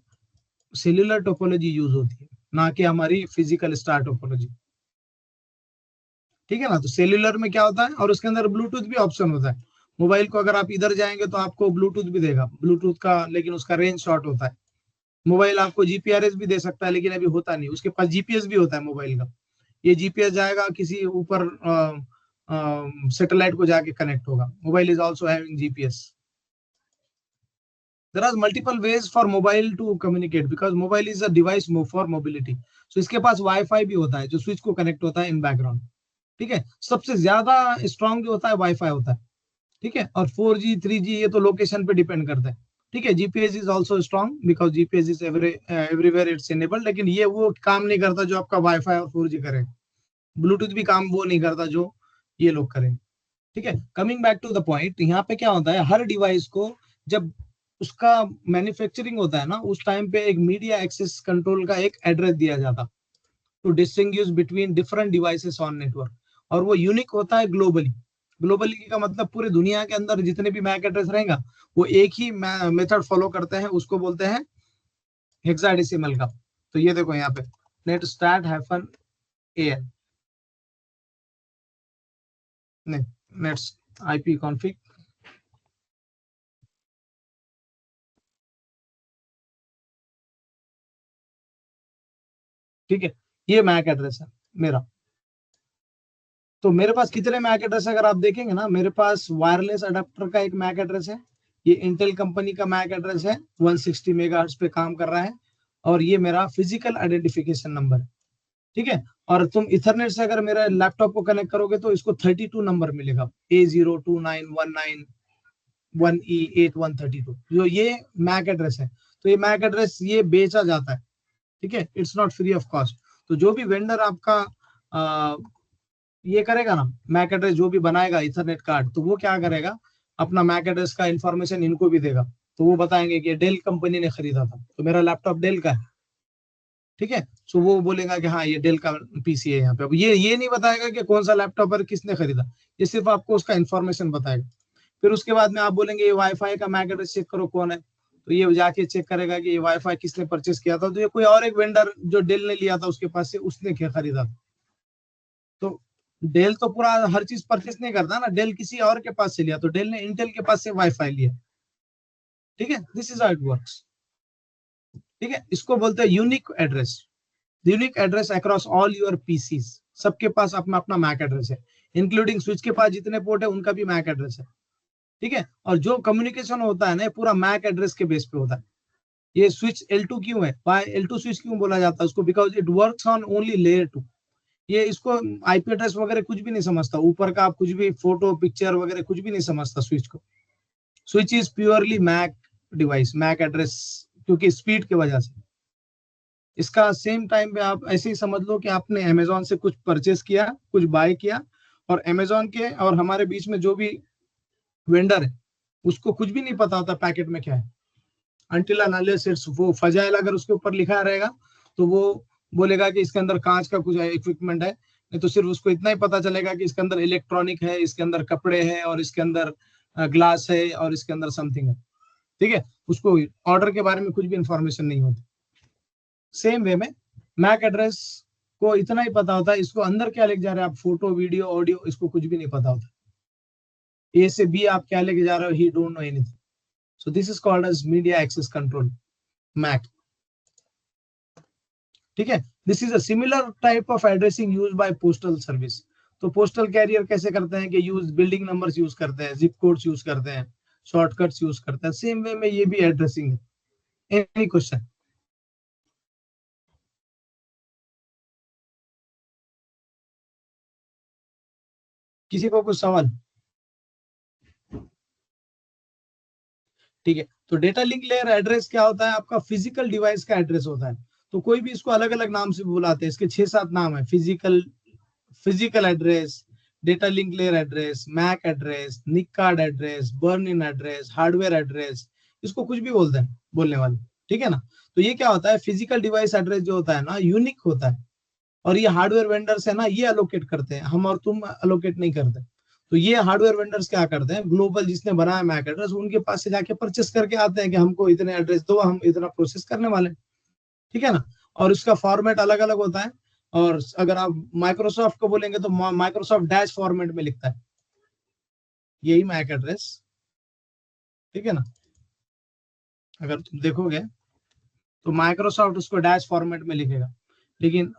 सेल्यूलर टोपोलॉजी यूज होती है, ना कि हमारी फिजिकल स्टार टोपोलॉजी, ठीक है ना। तो सेल्यूलर में क्या होता है, और उसके अंदर ब्लूटूथ भी ऑप्शन होता है। मोबाइल को अगर आप इधर जाएंगे तो आपको ब्लूटूथ भी देगा, ब्लूटूथ का, लेकिन उसका रेंज शॉर्ट होता है। मोबाइल आपको GPRS भी दे सकता है, लेकिन अभी होता नहीं। उसके पास GPS भी होता है मोबाइल का, ये GPS जाएगा किसी ऊपर सैटेलाइट को जाके कनेक्ट होगा। Mobile is also having GPS। There are multiple ways for mobile to communicate because mobile is a device for mobility. So इसके पास वाईफाई भी होता है जो स्विच को कनेक्ट होता है इन बैकग्राउंड, ठीक है। सबसे ज्यादा स्ट्रॉन्ग जो होता है वाईफाई होता है, ठीक है। और 4G 3G ये तो लोकेशन पे डिपेंड करता है, ठीक है। GPS is also strong because GPS is everywhere it's enabled, लेकिन ये वो काम नहीं करता जो आपका वाईफाई और 4G करे। ब्लूटूथ भी काम वो नहीं करता जो ये लोग करें, ठीक है। Coming back to the point, यहाँ पे क्या होता है, हर डिवाइस को जब उसका मैन्युफैक्चरिंग होता है ना, उस टाइम पे एक मीडिया एक्सेस कंट्रोल का एक एड्रेस दिया जाता to distinguish between different devices on network, और वो यूनिक होता है ग्लोबली। ग्लोबली का मतलब पूरे दुनिया के अंदर जितने भी मैक एड्रेस रहेगा वो एक ही मेथड फॉलो करते हैं, उसको बोलते हैं हेक्साडेसिमल का। तो ये देखो यहाँ पे net start -AN, nets IP config, ठीक है। ये मैक एड्रेस है मेरा। तो मेरे पास कितने मैक एड्रेस है, अगर आप देखेंगे ना, मेरे पास वायरलेस अडेप्टर का एक मैक एड्रेस है, ये इंटेल कंपनी का मैक एड्रेस है, 160 मेगाहर्ट्ज पे काम कर रहा है, और ये मेरा फिजिकल आइडेंटिफिकेशन नंबर है, ठीक है। और तुम इथरनेट से अगर मेरे लैपटॉप को कनेक्ट करोगे तो इसको 32 नंबर मिलेगा, A02919 1E8132, जो ये मैक एड्रेस है। तो ये मैक एड्रेस ये बेचा जाता है, ठीक है, it's not free of cost. तो जो भी वेंडर आपका ये करेगा ना, मैक एड्रेस जो भी बनाएगा इथरनेट कार्ड, तो वो क्या करेगा, अपना मैक एड्रेस का इंफॉर्मेशन इनको भी देगा। तो वो बताएंगे कि डेल कंपनी ने खरीदा था, तो मेरा लैपटॉप डेल का है, ठीक है। सो वो बोलेगा कि हाँ ये डेल का पीसी है यहाँ पे। अब ये नहीं बताएगा कि कौन सा लैपटॉप है, किसने खरीदा, ये सिर्फ आपको उसका इन्फॉर्मेशन बताएगा। फिर उसके बाद में आप बोलेंगे ये वाईफाई का मैक एड्रेस चेक करो कौन है, तो ये जाके चेक करेगा कि ये वाईफाई किसने परचेस किया था, तो ये कोई और एक वेंडर जो डेल ने लिया था उसके पास से उसने क्या खरीदा था। तो डेल तो पूरा हर चीज परचेस नहीं करता ना, डेल किसी और के पास से लिया, तो डेल ने इंटेल के पास से वाईफाई लिया। ठीक है, this is how it works. ठीक है, इसको बोलते हैं unique address. Unique address across all your PCs, सबके पास अपना अपना मैक एड्रेस है, इंक्लूडिंग स्विच के पास जितने पोर्ट है उनका भी मैक एड्रेस है। ठीक है, और जो कम्युनिकेशन होता है ना पूरा मैक एड्रेस के बेस पे होता है। ये स्विच L2 क्यों है, L2 स्विच क्यों बोला जाता है उसको, because it works on only layer 2। ये इसको आईपी एड्रेस वगैरह कुछ भी नहीं समझता, ऊपर का आप कुछ भी फोटो पिक्चर वगैरह कुछ भी नहीं समझता स्विच को। Switch is purely MAC device, MAC address, क्योंकि स्पीड की वजह से। इसका सेम टाइम पे आप ऐसे ही समझ लो कि आपने अमेजोन से कुछ परचेस किया, कुछ बाय किया, और अमेजोन के और हमारे बीच में जो भी वेंडर है उसको कुछ भी नहीं पता होता पैकेट में क्या है, अनटिल अनलेस इट्स वो फजाइल अगर उसके ऊपर लिखा रहेगा तो वो बोलेगा कि इसके अंदर कांच का कुछ इक्विपमेंट है, नहीं तो सिर्फ उसको इतना ही पता चलेगा कि इसके अंदर इलेक्ट्रॉनिक है, इसके अंदर कपड़े हैं, और इसके अंदर ग्लास है, और इसके अंदर समथिंग है। ठीक है, उसको ऑर्डर के बारे में कुछ भी इंफॉर्मेशन नहीं होती। सेम वे में मैक एड्रेस को इतना ही पता होता है इसको अंदर क्या लेके जा रहे हैं आप, फोटो वीडियो ऑडियो, इसको कुछ भी नहीं पता होता। ए से बी आप क्या लेके जा रहे हो, he don't know anything. So this is called as media access control, MAC. ठीक है, this is a similar type of addressing use by postal service. तो पोस्टल कैरियर कैसे करते हैं कि यूज बिल्डिंग नंबर्स यूज करते हैं, जिप कोड्स यूज करते हैं, शॉर्टकट्स यूज करते हैं। सेम वे में ये भी एड्रेसिंग है। Any question? किसी को कुछ सवाल? ठीक है, तो डेटा लिंक लेयर एड्रेस क्या होता है, आपका फिजिकल डिवाइस का एड्रेस होता है। तो कोई भी इसको अलग अलग नाम से बुलाते हैं, इसके 6-7 नाम है। Physical address, data link layer address, MAC address, NIC card address, burn in address, hardware address, इसको कुछ भी बोलते हैं बोलने वाले। ठीक है ना, तो ये क्या होता है, फिजिकल डिवाइस एड्रेस जो होता है ना यूनिक होता है, और ये हार्डवेयर वेंडर्स है ना ये अलोकेट करते हैं, हम और तुम अलोकेट नहीं करते। तो ये हार्डवेयर वेंडर्स क्या करते हैं, ग्लोबल जिसने बनाया मैक एड्रेस उनके पास से जाके परचेस करके आते हैं कि हमको इतने एड्रेस दो, हम इतना प्रोसेस करने वाले हैं। ठीक है ना, और उसका फॉर्मेट अलग अलग होता है। और अगर आप माइक्रोसॉफ्ट को बोलेंगे तो माइक्रोसॉफ्ट डैश फॉर्मेट में लिखता है यही मैक एड्रेस। ठीक है ना, अगर तुम देखोगे तो माइक्रोसॉफ्ट उसको डैश फॉर्मेट में लिखेगा, लेकिन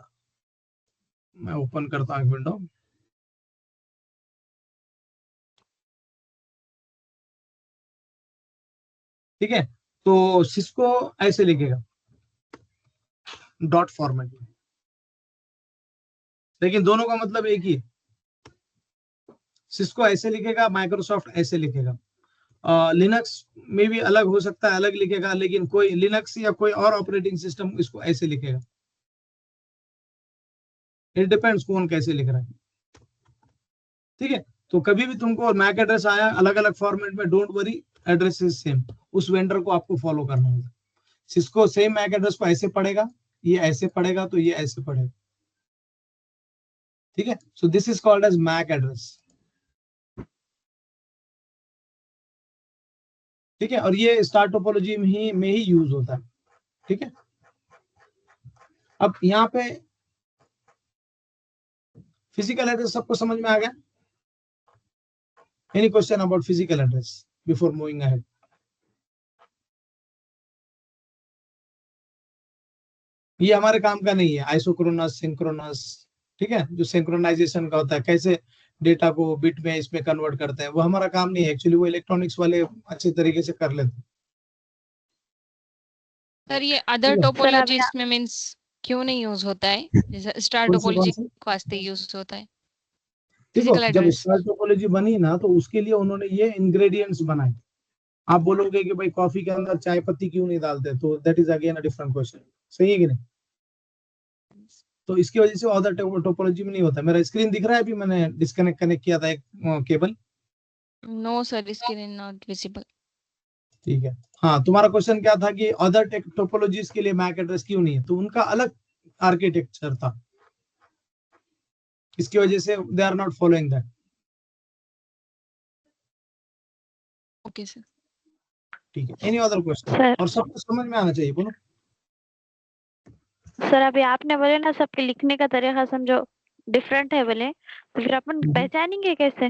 मैं ओपन करता हूँ एक विंडो। ठीक है, तो सिस्को ऐसे लिखेगा डॉट फॉर्मेट में, लेकिन दोनों का मतलब एक ही है। सिस्को ऐसे लिखेगा, माइक्रोसॉफ्ट ऐसे लिखेगा। लिनक्स में भी अलग हो सकता है, अलग लिखेगा, लेकिन कोई लिनक्स या कोई और ऑपरेटिंग सिस्टम इसको ऐसे लिखेगा। इट डिपेंड्स कौन कैसे लिख रहा है। ठीक है, तो कभी भी तुमको मैक एड्रेस आया अलग अलग फॉर्मेट में, don't worry, address is same, उस वेंडर को आपको फॉलो करना होगा। सिस्को सेम मैक एड्रेस को ऐसे पढ़ेगा, ये ऐसे पढ़ेगा, तो ये ऐसे पढ़ेगा। ठीक है, so this is called as MAC address. ठीक है, और ये स्टार टोपोलॉजी में ही यूज होता है। ठीक है, अब यहाँ पे फिजिकल एड्रेस सबको समझ में आ गया? Any question about physical address before moving ahead? ये हमारे काम का नहीं है, आइसोक्रोनस, सिंक्रोनस। ठीक है, जो सिंक्रोनाइजेशन का होता है, कैसे डेटा को बिट में इसमें कन्वर्ट करते हैं, वो हमारा काम नहीं है एक्चुअली, वो इलेक्ट्रॉनिक्स वाले अच्छे तरीके से कर लेते हैं।
सर ये अदर टोपोलॉजीज में मींस क्यों नहीं यूज होता है, जैसे स्टार टोपोलॉजी को वास्ते यूज होता है
देखो,
फिजिकल
जब
एड्रेस?
स्टार टोपोलॉजी बनी ना तो उसके लिए उन्होंने ये इंग्रेडिएंट्स बनाए। आप बोलोगे कि भाई कॉफी के अंदर चाय पत्ती क्यों नहीं डालते, तो that is again a different question. सही है कि नहीं? तो इसकी वजह से अदर टोपोलॉजी में नहीं होता। मेरा स्क्रीन दिख रहा है? अभी मैंने कनेक्ट किया था एक cable.
No sir, screen not visible.
ठीक है, हाँ, तुम्हारा क्वेश्चन क्या था कि अदर टोपोलॉजीज के लिए मैक एड्रेस क्यों नहीं है, तो उनका अलग आर्किटेक्चर था, इसकी वजह से they are not following that.
Okay sir.
ठीक है, एनी अदर क्वेश्चन?
सर
और सबको समझ में आना चाहिए, बोलो।
सर अभी आपने बोले ना सबके लिखने का तरीका समझो डिफरेंट है बोले, तो फिर अपन पहचानेंगे कैसे?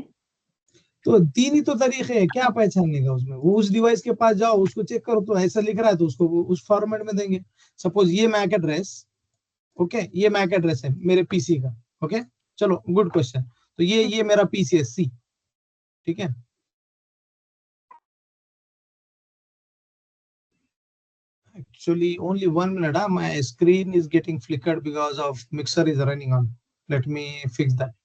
तो तीन ही तो तरीके हैं, क्या पहचानने का उसमें? वो उस डिवाइस के पास जाओ, उसको चेक करो, तो ऐसा लिख रहा है तो उसको वो उस फॉर्मेट में देंगे। सपोज ये मैक एड्रेस, ओके, ये मैक एड्रेस है मेरे पीसी का, ओके, चलो गुड क्वेश्चन। तो ये मेरा पीसी है सी, ठीक है। Actually, only 1 minute. My screen is getting flickered because of mixer is running on. Let me fix that.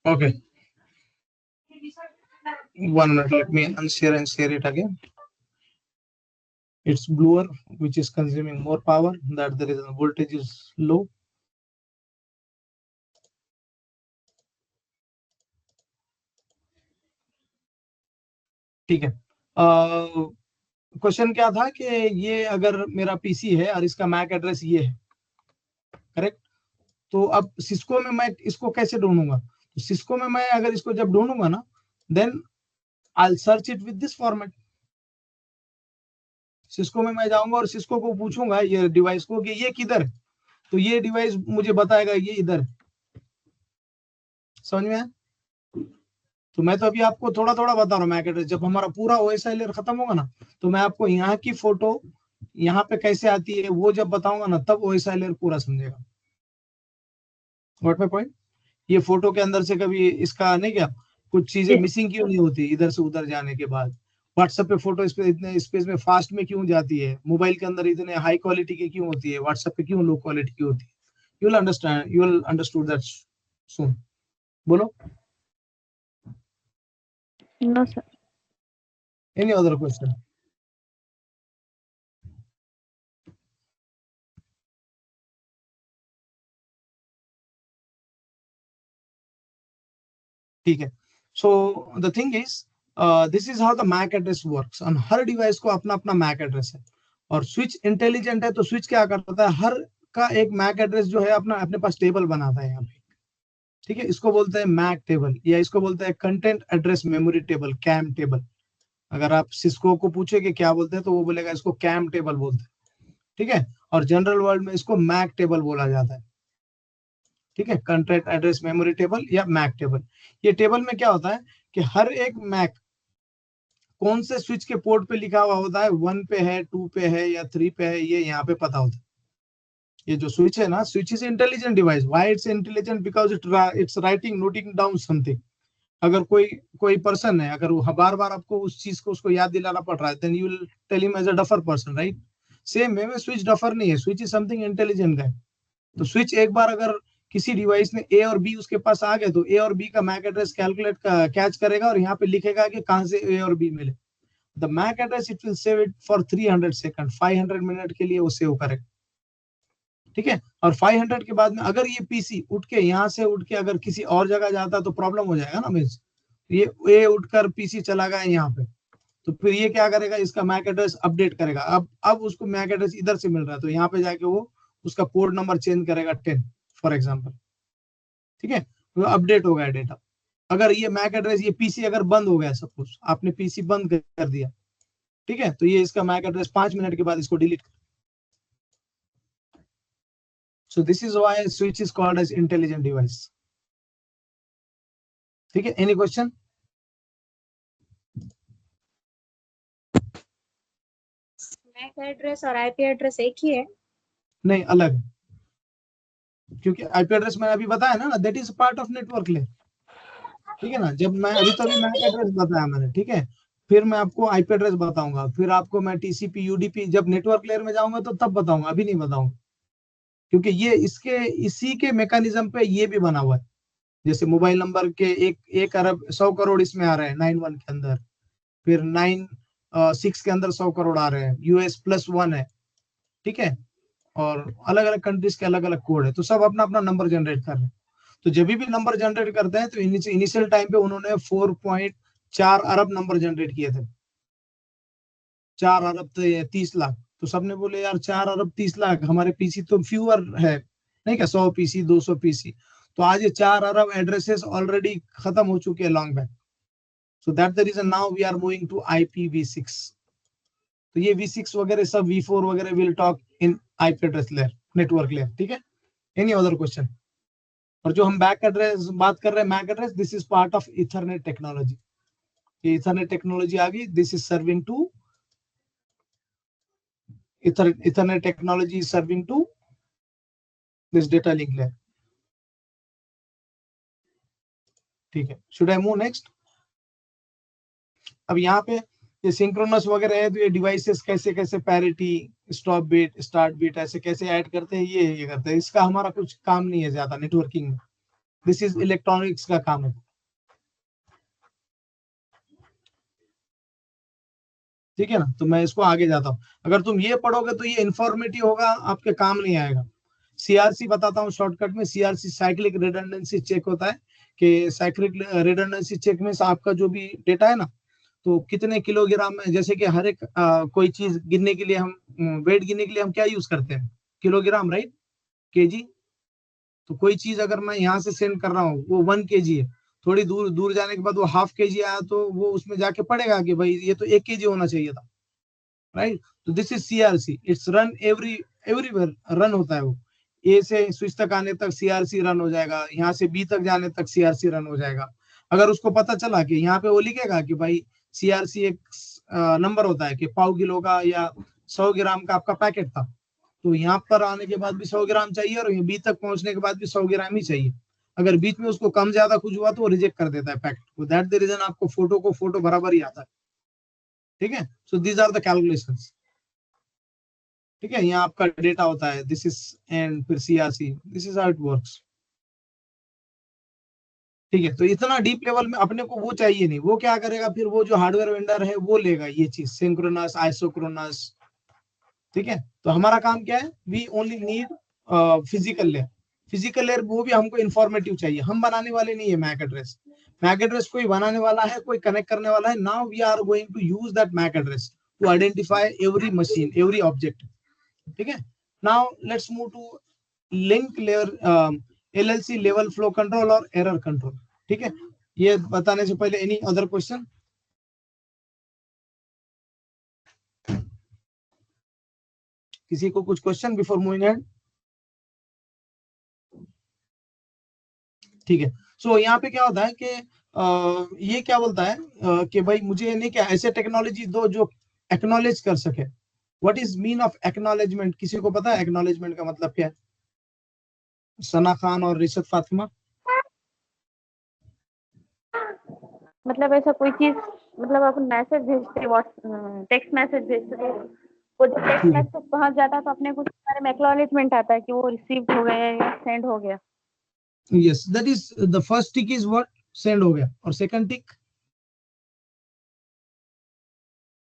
Okay. 1 minute. Let me unshare and share it again. It's bluer, which is consuming more power. That the reason voltage is low. ठीक है। क्वेश्चन क्या था कि ये अगर मेरा पीसी है और इसका मैक एड्रेस ये है, करेक्ट? तो अब सिस्को में मैं इसको कैसे ढूंढूंगा? तो सिस्को में मैं अगर इसको जब ढूंढूंगा ना, then I'll search it with this format. Cisco में मैं जाऊंगा और सिस्को को पूछूंगा ये डिवाइस को कि ये किधर है, तो ये डिवाइस मुझे बताएगा ये इधर है। समझ में आया? तो मैं तो अभी आपको थोड़ा थोड़ा बता रहा हूँ मैक एड्रेस। जब हमारा पूरा ओएसआई लेयर खत्म होगा ना, तो मैं आपको यहाँ की फोटो यहाँ पे कैसे आती है वो जब बताऊंगा ना, तब ओएसआई लेयर पूरा समझेगा। What my point? ये फोटो के अंदर से कभी इसका नहीं क्या कुछ चीजें मिसिंग क्यों नहीं होती इधर से उधर जाने के बाद? व्हाट्सएप पे फोटो इतने स्पेस में फास्ट में क्यों जाती है? मोबाइल के अंदर इतने हाई क्वालिटी की क्यों होती है? व्हाट्सएप पे क्यों लो क्वालिटी की होती है? You will understand, you will understood that soon. बोलो।
No sir.
Any other question? ठीक है। So the thing is this is how the MAC address works. On हर डिवाइस को अपना अपना मैक एड्रेस है, और स्विच इंटेलिजेंट है तो स्विच क्या करता है, हर का एक मैक एड्रेस जो है अपना अपने पास टेबल बनाता है यहाँ पे। ठीक है, इसको बोलते हैं मैक टेबल, या इसको बोलते हैं content address memory table, CAM table. अगर आप सिस्को को पूछे कि क्या बोलते हैं तो वो बोलेगा इसको कैम टेबल बोलते हैं। ठीक है, और जनरल वर्ल्ड में इसको मैक टेबल बोला जाता है। ठीक है, कंटेंट एड्रेस मेमोरी टेबल या मैक टेबल। ये टेबल में क्या होता है कि हर एक मैक कौन से स्विच के पोर्ट पे लिखा हुआ होता है, 1 पे है, 2 पे है या 3 पे है, ये यहाँ पे पता होता है। ये जो स्विच है ना, switch is intelligent device. Why it's intelligent? Because it's writing, noting down something. अगर कोई पर्सन है, अगर वो बार बार आपको उस चीज को उसको याद दिलाना पड़ रहा है, then you will tell him as a duffer person, right? Same way में स्विच डफर नहीं है, स्विच इज समथिंग इंटेलिजेंट है। तो स्विच एक बार अगर किसी डिवाइस में ए और बी उसके पास आ गए, तो ए और बी का मैक एड्रेस कैलकुलेट कैच करेगा और यहाँ पे लिखेगा कि कहाँ से ए और बी मिले। The MAC address it will save it for 300 second, 500 minute के लिए वो सेव करेगा। ठीक है, और 500 के बाद में अगर ये पीसी उठ के यहाँ से उठ के अगर किसी और जगह जाता तो प्रॉब्लम हो जाएगा ना। मीन्स ये उठकर पीसी चला गया यहाँ पे, तो फिर ये क्या करेगा, इसका मैक एड्रेस अपडेट करेगा। अब उसको मैक एड्रेस इधर से मिल रहा है, तो यहाँ पे जाके वो उसका पोर्ट नंबर चेंज करेगा 10 फॉर एग्जाम्पल। ठीक है, तो अपडेट हो गया डेटा। अगर ये मैक एड्रेस, ये पीसी अगर बंद हो गया, सपोज आपने पीसी बंद कर दिया, ठीक है, तो ये इसका मैक एड्रेस 5 मिनट के बाद इसको डिलीट कर। So this is why switch is called as intelligent device. ठीक है, any question?
मैक एड्रेस और आईपी एड्रेस एक ही है?
नहीं, अलग, क्योंकि आईपी एड्रेस मैंने अभी बताया ना, that is part of network layer. ठीक है ना, जब मैं अभी मैक एड्रेस बताया मैंने, ठीक है, फिर मैं आपको आईपी एड्रेस बताऊंगा, फिर आपको मैं टीसीपी यूडीपी जब नेटवर्क लेयर में जाऊंगा तो तब बताऊंगा, अभी नहीं बताऊंगा, क्योंकि ये इसी के मैकेनिज्म पे ये भी बना हुआ है। जैसे मोबाइल नंबर के 1 अरब 100 करोड़ इसमें आ रहे हैं 91 के अंदर, फिर 96 के अंदर 100 करोड़ आ रहे हैं, यूएस +1 है, ठीक है, और अलग अलग कंट्रीज के अलग अलग कोड है, तो सब अपना अपना नंबर जनरेट कर रहे हैं। तो जब भी नंबर जनरेट करते हैं तो इनिशियल टाइम पे उन्होंने 4.4 अरब नंबर जनरेट किए थे, 4 अरब 30 लाख। तो सबने बोले यार 4 अरब 30 लाख, हमारे पीसी तो फ्यूअर है, नहीं क्या, 100 पीसी 200 पीसी, तो आज ये 4 अरब एड्रेसेस ऑलरेडी खत्म हो चुके हैं long back. So that the reason now we are moving to IPv6। तो ये V6 वगैरह सब V4 वगैरह will talk in IP address layer, network layer, ठीक है। Any other question? और जो हम बैक एड्रेस बात कर रहे हैं, MAC address, this is part of Ethernet technology. ये इथरनेट टेक्नोलॉजी आ गई, this is serving to Ethernet technology is serving to this data link layer, ठीक है। Should I move next? अब यहाँ पे ये सिंक्रोनस वगैरह है, तो ये डिवाइसेस कैसे कैसे parity, stop bit, start bit ऐसे कैसे ऐड करते हैं, ये करते हैं। इसका हमारा कुछ काम नहीं है ज्यादा नेटवर्किंग में, दिस इज इलेक्ट्रॉनिक्स का काम है, ठीक है ना। तो मैं इसको आगे जाता हूँ। अगर तुम ये पढ़ोगे तो ये इंफॉर्मेटिव होगा, आपके काम नहीं आएगा। CRC बताता हूँ शॉर्टकट में। CRC साइक्लिक रिडंडेंसी चेक होता है, कि साइक्लिक रिडंडेंसी चेक में आपका जो भी डेटा है ना, तो कितने किलोग्राम में, जैसे कि हर एक कोई चीज गिनने के लिए हम वेट गिनने के लिए हम क्या यूज करते हैं, किलोग्राम, राइट, केजी। तो कोई चीज अगर मैं यहाँ से सेंड कर रहा हूँ वो 1 kg है, थोड़ी दूर दूर जाने के बाद वो ½ kg आया, तो वो उसमें जाके पड़ेगा कि भाई ये तो 1 kg होना चाहिए था, राइट। तो this is CRC, it's run everywhere, run होता है वो। A से स्विच तक आने तक CRC रन हो जाएगा, यहाँ से B तक जाने तक CRC रन हो जाएगा। अगर उसको पता चला कि यहाँ पे वो लिखेगा कि भाई CRC एक नंबर होता है कि पाव किलो का या 100 ग्राम का आपका पैकेट था, तो यहाँ पर आने के बाद भी 100 ग्राम चाहिए और B तक पहुंचने के बाद भी 100 ग्राम ही चाहिए। अगर बीच में उसको कम ज्यादा कुछ हुआ तो वो रिजेक्ट कर देता है पैकेट को। दैट द रीजन आपको फोटो बराबर ही आता है, ठीक है। So these are the calculations, ठीक है। यहाँ आपका डेटा होता है, दिस इज एंड फिर CRC, this is how it works, ठीक है। तो इतना डीप लेवल में अपने को वो चाहिए नहीं। वो क्या करेगा फिर, वो जो हार्डवेयर वेंडर है वो लेगा ये चीज, सिंक्रोनस, आइसोक्रोनस, ठीक है। तो हमारा काम क्या है, we only need physical layer. Physical layer वो भी हमको इंफॉर्मेटिव चाहिए, हम बनाने वाले नहीं है मैक एड्रेस। मैक एड्रेस कोई बनाने वाला है, कोई कनेक्ट करने वाला है। Now we are going to use that MAC address to identify every machine, every object, ठीक है। Now let's move to link layer, LLC level flow control और एरर कंट्रोल, ठीक है। ये बताने से पहले एनी अदर क्वेश्चन? किसी को कुछ क्वेश्चन बिफोर मूविंग अहेड? ठीक है। सो यहाँ पे क्या होता है कि ये क्या बोलता है कि भाई मुझे नहीं, क्या ऐसे टेक्नोलॉजी दो जो एक्नॉलेज कर सके। What is mean of acknowledgement? किसी को पता है एक्नॉलेजमेंट का मतलब क्या है? सना खान और रिशत फातिमा।
मतलब ऐसा कोई चीज, मतलब अपन मैसेज भेजते, टेक्स्ट मैसेज भेजते, तो वो जब टेक्स्ट मैसेज पहुंच जाता है तो अपने को उसके बारे में एक्नॉलेजमेंट आता है कि वो रिसीव हो गया या सेंड हो गया।
Yes, that is the first tick is what, send हो गया। और सेकंड टिक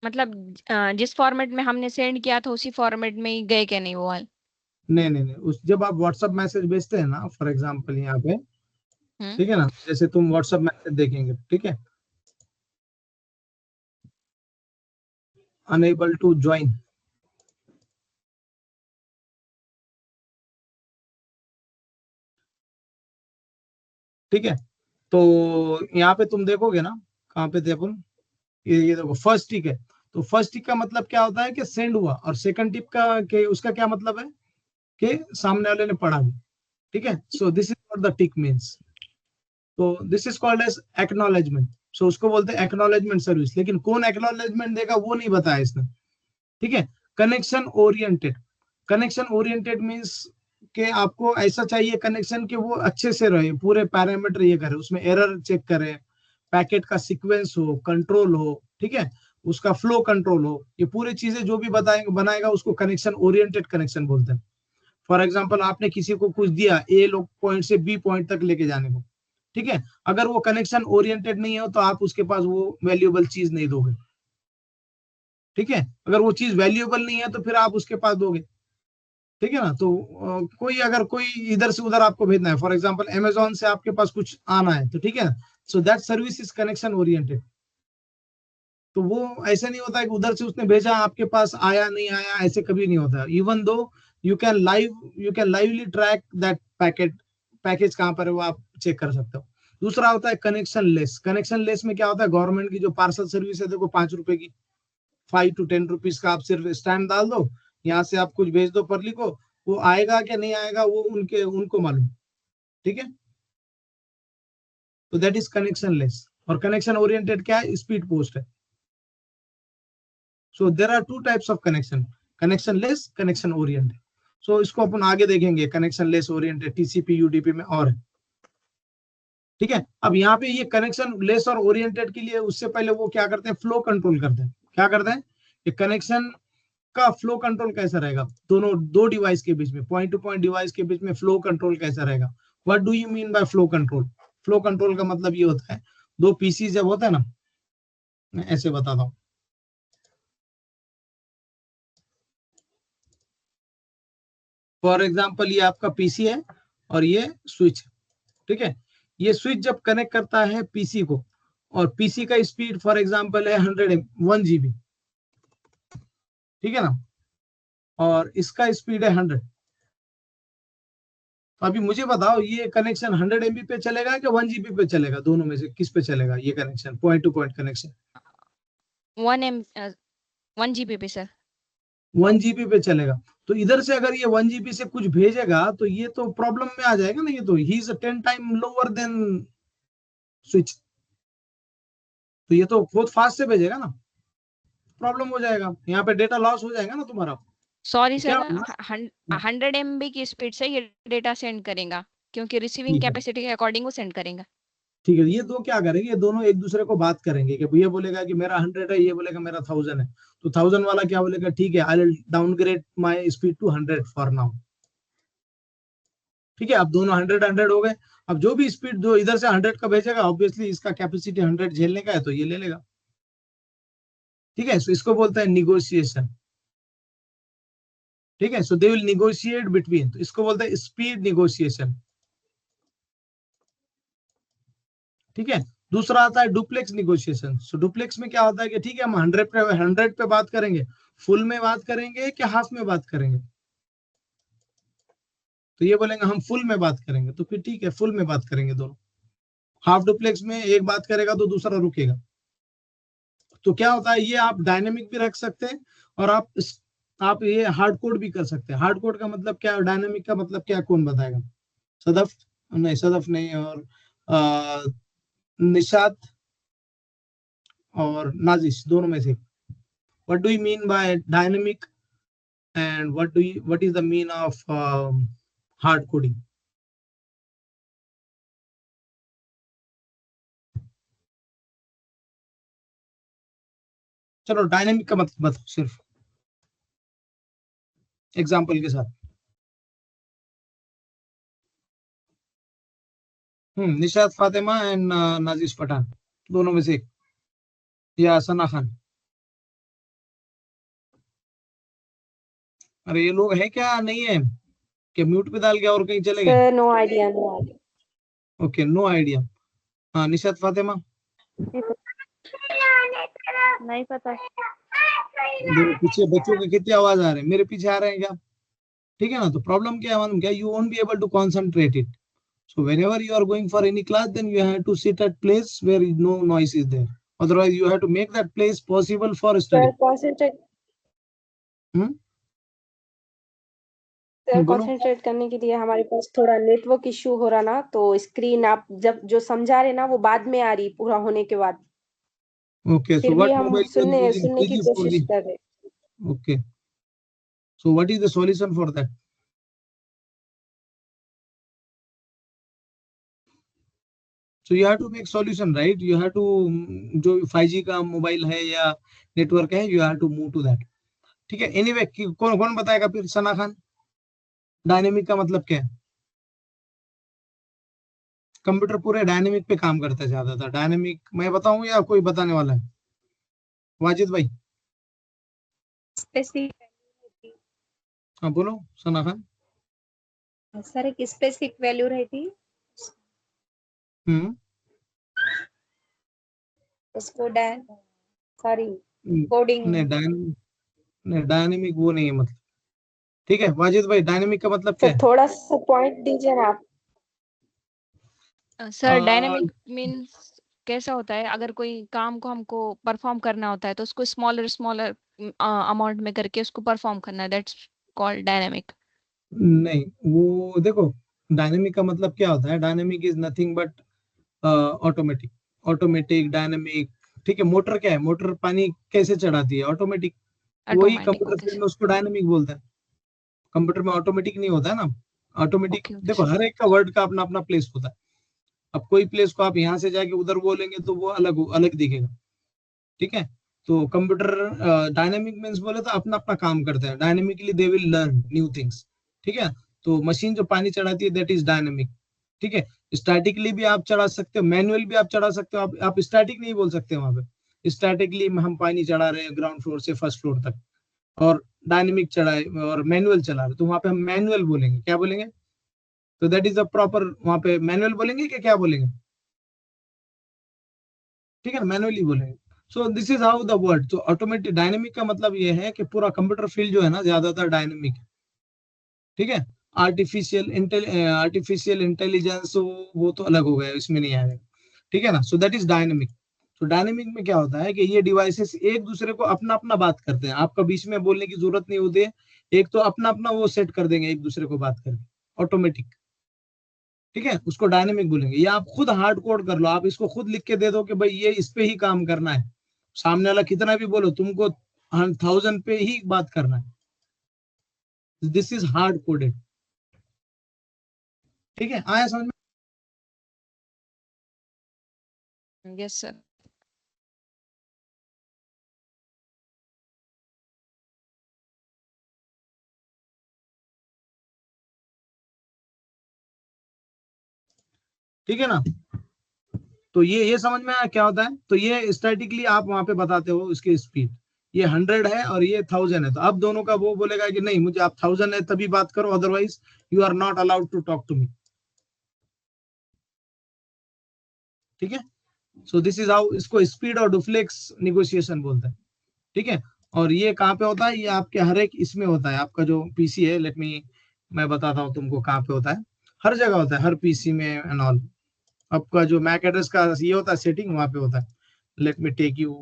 मतलब जिस फॉर्मेट में हमने सेंड किया था उसी फॉर्मेट में ही गए क्या नहीं वो वाल?
नहीं, उस जब आप व्हाट्सएप मैसेज भेजते हैं ना, फॉर एग्जांपल यहाँ पे, ठीक है ना, जैसे तुम व्हाट्सएप मैसेज देखेंगे, ठीक है, अनेबल टू ज्वाइन, ठीक है। तो यहाँ पे तुम देखोगे ना, कहाँ पे थे अपन, ये देखो फर्स्ट टिक है। तो फर्स्ट टिक का मतलब क्या होता है कि सेंड हुआ, और सेकंड टिक का के उसका क्या मतलब है कि सामने वाले ने पढ़ा भी, ठीक है। So this is what the tick means. तो this is called as acknowledgement. So उसको बोलते हैं एक्नॉलेजमेंट सर्विस। लेकिन कौन एक्नॉलेजमेंट देगा वो नहीं बताया इसने, ठीक है। Connection oriented, connection oriented means कि आपको ऐसा चाहिए कनेक्शन कि वो अच्छे से रहे, पूरे पैरामीटर ये करे, उसमें एरर चेक करे, पैकेट का सीक्वेंस हो, कंट्रोल हो, ठीक है, उसका फ्लो कंट्रोल हो, ये पूरी चीजें जो भी बताएंगे बनाएगा उसको कनेक्शन ओरिएंटेड कनेक्शन बोलते हैं। फॉर एग्जांपल आपने किसी को कुछ दिया, A पॉइंट से B पॉइंट तक लेके जाने को, ठीक है। अगर वो कनेक्शन ओरिएंटेड नहीं है तो आप उसके पास वो वैल्यूएबल चीज नहीं दोगे, ठीक है। अगर वो चीज वैल्यूएबल नहीं है तो फिर आप उसके पास दोगे, ठीक है ना। तो कोई अगर कोई इधर से उधर आपको भेजना है, फॉर एग्जांपल अमेजोन से आपके पास कुछ आना है, तो ठीक है, so that service is connection oriented. तो वो ऐसे नहीं होता है कि उधर से उसने भेजा आपके पास आया नहीं आया, ऐसे कभी नहीं होता। Even though you can lively track that package कहाँ पर है वो आप चेक कर सकते हो। दूसरा होता है कनेक्शन लेस। कनेक्शन लेस में क्या होता है, गवर्नमेंट की जो पार्सल सर्विस है, देखो 5 रुपए की, 5 to 10 रुपीज का, आप सिर्फ स्टैम्प डाल दो, यहाँ से आप कुछ भेज दो पर लिखो, वो आएगा क्या नहीं आएगा वो उनको मालूम, ठीक है। तो दैट इज कनेक्शन लेस। और कनेक्शन ओरिएंटेड क्या है, स्पीड पोस्ट है। So there are 2 types of connection, connection less, connection oriented. So इसको अपन आगे देखेंगे, connection less oriented TCP UDP में और है, ठीक है। अब यहाँ पे ये कनेक्शन लेस और ओरिएंटेड के लिए उससे पहले वो क्या करते हैं, फ्लो कंट्रोल करते हैं। क्या करते हैं, ये कनेक्शन का फ्लो कंट्रोल कैसा रहेगा, दोनों दो डिवाइस के बीच में, पॉइंट टू पॉइंट डिवाइस के बीच में फ्लो कंट्रोल कैसा रहेगा। What do you mean by flow control? Flow control का मतलब ये होता है, दो पीसी जब होता है ना, मैं ऐसे बताता हूँ। फॉर एग्जाम्पल ये आपका पीसी है और ये स्विच, ठीक है। ये स्विच जब कनेक्ट करता है पीसी को, और पीसी का स्पीड फॉर एग्जाम्पल है 1 GB, ठीक है ना, और इसका स्पीड है 100। तो अभी मुझे बताओ ये कनेक्शन 100 MB पे चलेगा कि 1 GB पे चलेगा, दोनों में से किस पे चलेगा ये connection, point to point connection?
1 GB पे सर।
1 GB पे चलेगा। तो इधर से अगर ये 1 GB से कुछ भेजेगा तो ये तो प्रॉब्लम में आ जाएगा ना, ये तो he is 10 time lower than switch, तो ये तो बहुत फास्ट से भेजेगा ना, प्रॉब्लम हो जाएगा, यहाँ पे डेटा लॉस हो जाएगा ना तुम्हारा।
सॉरी
क्या
सर, 100 MB की स्पीड से ये डेटा सेंड करेगा, क्योंकि रिसीविंग
ठीक है,
कैपेसिटी के अकॉर्डिंग वो सेंड करेंगे।
ठीक है। ये दो क्या करेंगे, ये दोनों एक दूसरे को बात करेंगे कि ये बोलेगा कि मेरा 100 है, ये बोलेगा मेरा 1000 है। तो 1000 वाला क्या बोलेगा, ठीक है, I will downgrade my speed to 100 for now, ठीक है। अब दोनों 100 हो गए। अब जो भी स्पीड जो इधर से 100 का भेजेगा, ऑब्वियसली इसका कैपेसिटी 100 झेलने का है तो ये ले लेगा, ठीक है। सो इसको बोलते हैं निगोशिएशन, ठीक है। सो दे विल निगोशिएट बिटवीन, तो इसको बोलते हैं स्पीड निगोशिएशन, ठीक है। दूसरा आता है डुप्लेक्स निगोशिएशन। सो डुप्लेक्स में क्या होता है कि ठीक है, हम 100 पे बात करेंगे, फुल में बात करेंगे कि हाफ में बात करेंगे। तो ये बोलेंगे हम फुल में बात करेंगे, तो फिर ठीक है, फुल में बात करेंगे दोनों। हाफ डुप्लेक्स में एक बात करेगा तो दूसरा रुकेगा। तो क्या होता है, ये आप डायनेमिक भी रख सकते हैं और आप ये हार्ड कोड भी कर सकते हैं। हार्ड कोड का मतलब क्या, डायनेमिक का मतलब क्या, कौन बताएगा? सदफ नहीं, सदफ नहीं, और निशात और नाजिश, दोनों में से what do you mean by dynamic and what is the mean of hard coding? चलो डायनेमिक का मतलब बताओ सिर्फ एग्जांपल के साथ। निशात फातिमा एंड नाजिश पठान, दोनों में से एक, या सना खान। अरे ये लोग है क्या, नहीं है कि म्यूट पे डाल के और कहीं चले गए?
Sir no idea, no idea.
Okay, no idea. हाँ निशात फातिमा,
नहीं पता।
देखो पीछे बच्चों के कितनी आवाज आ रहे हैं, मेरे पीछे आ रहे हैं क्या? ठीक है ना। तो प्रॉब्लम क्या है मालूम क्या, you won't be able to concentrate it. So whenever you are going for any class, then you have to sit at place where no noise is there. Otherwise, you have to make that place possible for study.
Sir concentrate
hmm,
sir
बोलो।
कंसंट्रेट करने के लिए हमारे पास थोड़ा नेटवर्क इश्यू हो रहा ना, तो स्क्रीन आप जब जो समझा रहे ना वो बाद में आ रही, पूरा होने के बाद।
Okay, so
फिर भी
what
हम
mobile you are using?
सुनने की
3G,
कोशिश
4G?
कर रहे।
Okay. So what is the solution for that? So you have to make solution, right? You have to जो 5G का मोबाइल है या नेटवर्क है, you have to move to that. ठीक है। Anyway, कौन कौन बताएगा फिर? सना खान, डायनेमिक का मतलब क्या है? कंप्यूटर पूरे डायनेमिक पे काम करता है ज्यादातर। डायनेमिक मैं बताऊं या कोई बताने वाला है? वाजिद भाई
स्पेसिफिक
हाँ बोलो। सना खान।
सर एक स्पेसिफिक वैल्यू रहती
हम्म
उसको सॉरी
नहीं
कोडिंग
डायनेमिक वो नहीं है मतलब। ठीक है वाजिद भाई, डायनेमिक का मतलब क्या
सर
है?
थोड़ा सा पॉइंट दीजिए ना आप।
सर डायनेमिक मीन्स कैसा होता है, अगर कोई काम को हमको परफॉर्म करना होता है तो उसको स्मॉलर स्मॉलर अमाउंट में करके उसको परफॉर्म करना है, दैट्स कॉल्ड डायनेमिक।
नहीं वो देखो, डायनेमिक का मतलब क्या होता है? Dynamic is nothing but automatic. Automatic dynamic. ठीक है, मोटर क्या है? मोटर पानी कैसे चढ़ाती है? ऑटोमेटिक। वही
automatic,
computer
okay
field
sir.
में उसको डायनेमिक बोलते हैं। कंप्यूटर में ऑटोमेटिक नहीं होता है ना। ऑटोमेटिक
ओके ओके
देखो,
सर।
हर एक का वर्ड का अपना अपना प्लेस होता है। अब कोई प्लेस को आप यहाँ से जाके उधर बोलेंगे तो वो अलग अलग दिखेगा। ठीक है, तो कंप्यूटर डायनेमिक मीन्स बोले तो अपना अपना काम करते हैं। Dynamically they will learn new things. ठीक है, तो मशीन जो पानी चढ़ाती है दैट इज डायनेमिक। ठीक है, स्टैटिकली भी आप चढ़ा सकते हो, मैनुअल भी आप चढ़ा सकते हो। आप स्टैटिक नहीं बोल सकते वहां पे। स्टैटिकली हम पानी चढ़ा रहे हैं ग्राउंड फ्लोर से फर्स्ट फ्लोर तक, और डायनेमिक चढ़ाए और मैनुअल चला रहे, तो वहां पे हम मैनुअल बोलेंगे। क्या बोलेंगे? तो दैट इज द प्रॉपर, वहां पे मैनुअल बोलेंगे कि क्या बोलेंगे? ठीक है, मैनुअली बोलेंगे। सो this is how the word. तो ऑटोमेटिक डायनेमिक का मतलब ये है कि पूरा कंप्यूटर फील्ड जो है ना ज्यादातर डायनेमिक है। ठीक है, आर्टिफिशियल इंटेलिजेंस वो तो अलग हो गया, इसमें नहीं आएगा। ठीक है ना, सो दैट इज डायनेमिक। तो डायनेमिक में क्या होता है कि ये डिवाइसेस एक दूसरे को अपना अपना बात करते हैं, आपका बीच में बोलने की जरूरत नहीं होती है। एक तो अपना अपना वो सेट कर देंगे एक दूसरे को बात करके, ऑटोमेटिक। ठीक है, उसको डायनेमिक बोलेंगे। या आप खुद हार्ड कोड कर लो, आप इसको खुद लिख के दे दो कि भाई ये इस पे ही काम करना है, सामने वाला कितना भी बोलो तुमको 1000 पे ही बात करना है। This is hard coded. ठीक है, आया समझ में?
Yes sir.
ठीक है ना, तो ये समझ में आया क्या होता है? तो ये स्टैटिकली आप वहां पे बताते हो इसकी स्पीड, ये 100 है और ये 1000 है, तो अब दोनों का वो बोलेगा कि नहीं, मुझे आप 1000 है तभी बात करो, otherwise you are not allowed to talk to me. ठीक है, सो दिस इज हाउ इसको स्पीड और डुप्लेक्स निगोशिएशन बोलते हैं। ठीक है, और ये कहाँ पे होता है? ये आपके हर एक इसमें होता है। आपका जो पीसी है, लेट मी, मैं बताता हूँ तुमको कहाँ पे होता है। हर जगह होता है, हर पीसी में एंड ऑल। आपका जो मैक एड्रेस का ये होता है सेटिंग, वहां पे होता है। Let me take you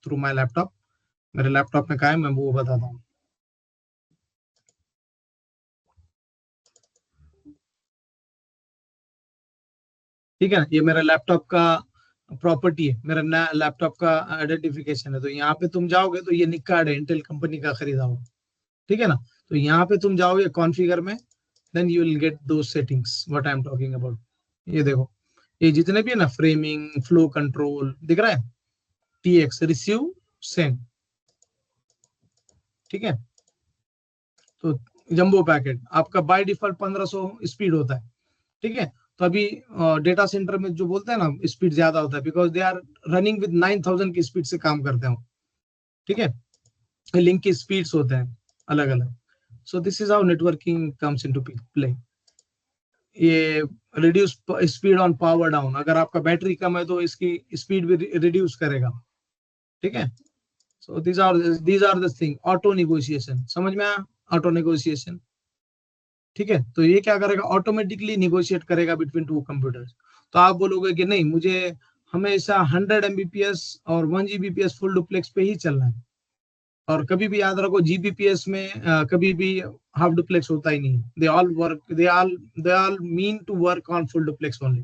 through my laptop. मेरे लैपटॉप में कहा है, मैं वो बताता हूँ। ठीक है, ये मेरा लैपटॉप का प्रॉपर्टी है, मेरा नया लैपटॉप का आइडेंटिफिकेशन है। तो यहाँ पे तुम जाओगे तो ये निक कार्ड है, इंटेल कंपनी का खरीदा हुआ। ठीक है ना, तो यहाँ पे तुम जाओगे कॉन्फ़िगर में, देन यू विल गेट दो settings what I am talking about. ये देखो, ये जितने भी है ना, फ्रेमिंग, फ्लो कंट्रोल, दिख रहा है? TX, receive, send. ठीक है, तो जंबो पैकेट आपका बाय डिफॉल्ट 1500 स्पीड होता है। ठीक है, तो अभी डेटा सेंटर में जो बोलते हैं ना स्पीड ज्यादा होता है, because they are running with 9000 की स्पीड से काम करते हैं। ठीक है, लिंक की स्पीड्स होते हैं अलग अलग। So this is how networking comes into play. ये reduce speed on power down, अगर आपका बैटरी कम है तो इसकी स्पीड भी रिड्यूस करेगा। ठीक है, so these are the thing. Auto negotiation समझ में आया? Auto negotiation. ठीक है, तो ये क्या करेगा? ऑटोमेटिकली निगोशिएट करेगा बिटवीन टू कंप्यूटर्स। तो आप बोलोगे कि नहीं, मुझे हमेशा 100 Mbps और 1 Gbps फुल डुप्लेक्स पे ही चलना है। और कभी भी याद रखो, जीबीपीएस में कभी भी हाफ डुप्लेक्स होता ही नहीं। They all mean to work on full duplex only.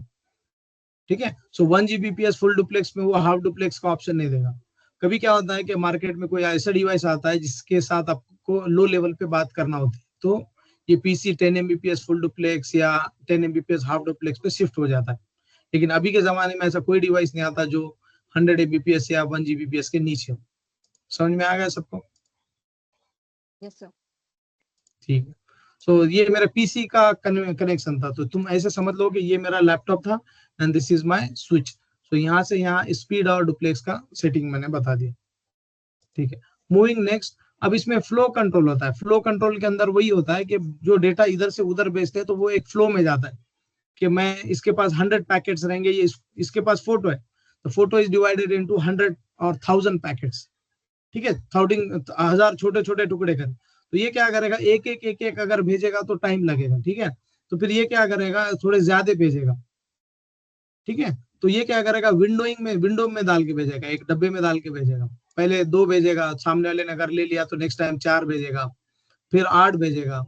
ठीक है, सो 1 Gbps फुल डुप्लेक्स में वो हाफ डुप्लेक्स का ऑप्शन नहीं देगा। कभी क्या होता है कि मार्केट में कोई ऐसा डिवाइस आता है जिसके साथ आपको लो लेवल पे बात करना होती है, तो ये पीसी 10 Mbps फुल डुप्लेक्स या 10 Mbps हाफ डुप्लेक्स पे शिफ्ट हो जाता है। लेकिन अभी के जमाने में ऐसा कोई डिवाइस नहीं आता जो 100 Mbps या 1 Gbps के नीचे हो। समझ में आ गया सबको?
Yes sir.
ठीक है, सो ये मेरे पीसी का कनेक्शन था, तो तुम ऐसे समझ लो कि ये मेरा लैपटॉप था and this is my switch. So यहाँ से यहाँ स्पीड और डुप्लेक्स का सेटिंग मैंने बता दिया, ठीक है। मूविंग नेक्स्ट, अब इसमें फ्लो कंट्रोल होता है। फ्लो कंट्रोल के अंदर वही होता है कि जो डेटा इधर से उधर भेजते हैं तो वो एक फ्लो में जाता है, कि मैं इसके पास 100 पैकेट्स रहेंगे, ये इसके पास फोटो है, तो फोटो इज डिवाइडेड इनटू 100 और 1000 पैकेट्स, ठीक है, 1000 छोटे छोटे टुकड़े कर। तो ये क्या करेगा, एक एक एक एक अगर भेजेगा तो टाइम लगेगा, ठीक है। तो फिर ये क्या करेगा, थोड़े ज्यादा भेजेगा, ठीक है। तो ये क्या करेगा, विंडो में डाल के भेजेगा, एक डब्बे में डाल के भेजेगा। पहले 2 भेजेगा, सामने वाले ने अगर ले लिया तो नेक्स्ट टाइम 4 भेजेगा, फिर 8 भेजेगा,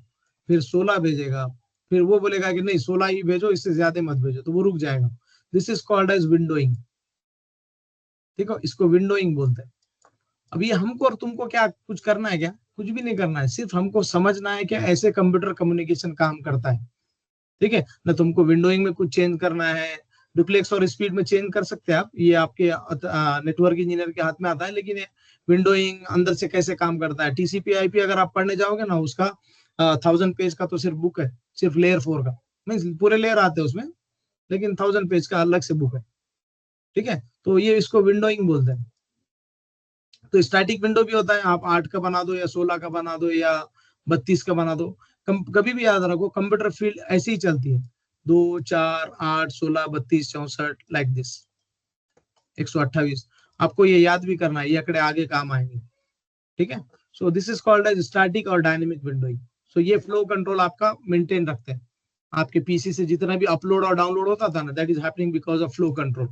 फिर 16 भेजेगा, फिर वो बोलेगा कि नहीं 16 ही भेजो, इससे ज्यादा मत भेजो, तो वो रुक जाएगा। This is called as windowing, ठीक है, इसको विंडोइंग बोलते हैं। अब ये हमको और तुमको क्या कुछ करना है क्या? कुछ भी नहीं करना है, सिर्फ हमको समझना है कि ऐसे कंप्यूटर कम्युनिकेशन काम करता है, ठीक है ना। तुमको विंडोइंग में कुछ चेंज करना है, डुप्लेक्स और स्पीड में चेंज कर सकते हैं आप, ये आपके नेटवर्क इंजीनियर के हाथ में आता है। लेकिन विंडोइंग अंदर से कैसे काम करता है, टीसीपी आईपी अगर आप पढ़ने जाओगे ना, उसका 1000 पेज का तो सिर्फ बुक है, सिर्फ लेयर 4 का, मीन्स पूरे लेयर आते हैं उसमें, लेकिन 1000 पेज का अलग से बुक है, ठीक है। तो ये इसको विंडोइंग बोलते हैं। तो स्टैटिक विंडो भी होता है, आप 8 का बना दो या 16 का बना दो या 32 का बना दो। कभी भी याद रखो, कंप्यूटर फील्ड ऐसी ही चलती है, 2 4 8 16 32 64 लाइक दिस, 128। आपको ये याद भी करना है, ये आंकड़े आगे काम आएंगे, ठीक है। So this is called as static और डायनेमिक विंडोइंग। सो ये फ्लो कंट्रोल आपका मेंटेन रखते हैं। आपके पीसी से जितना भी अपलोड और डाउनलोड होता था ना, that is happening because of flow control,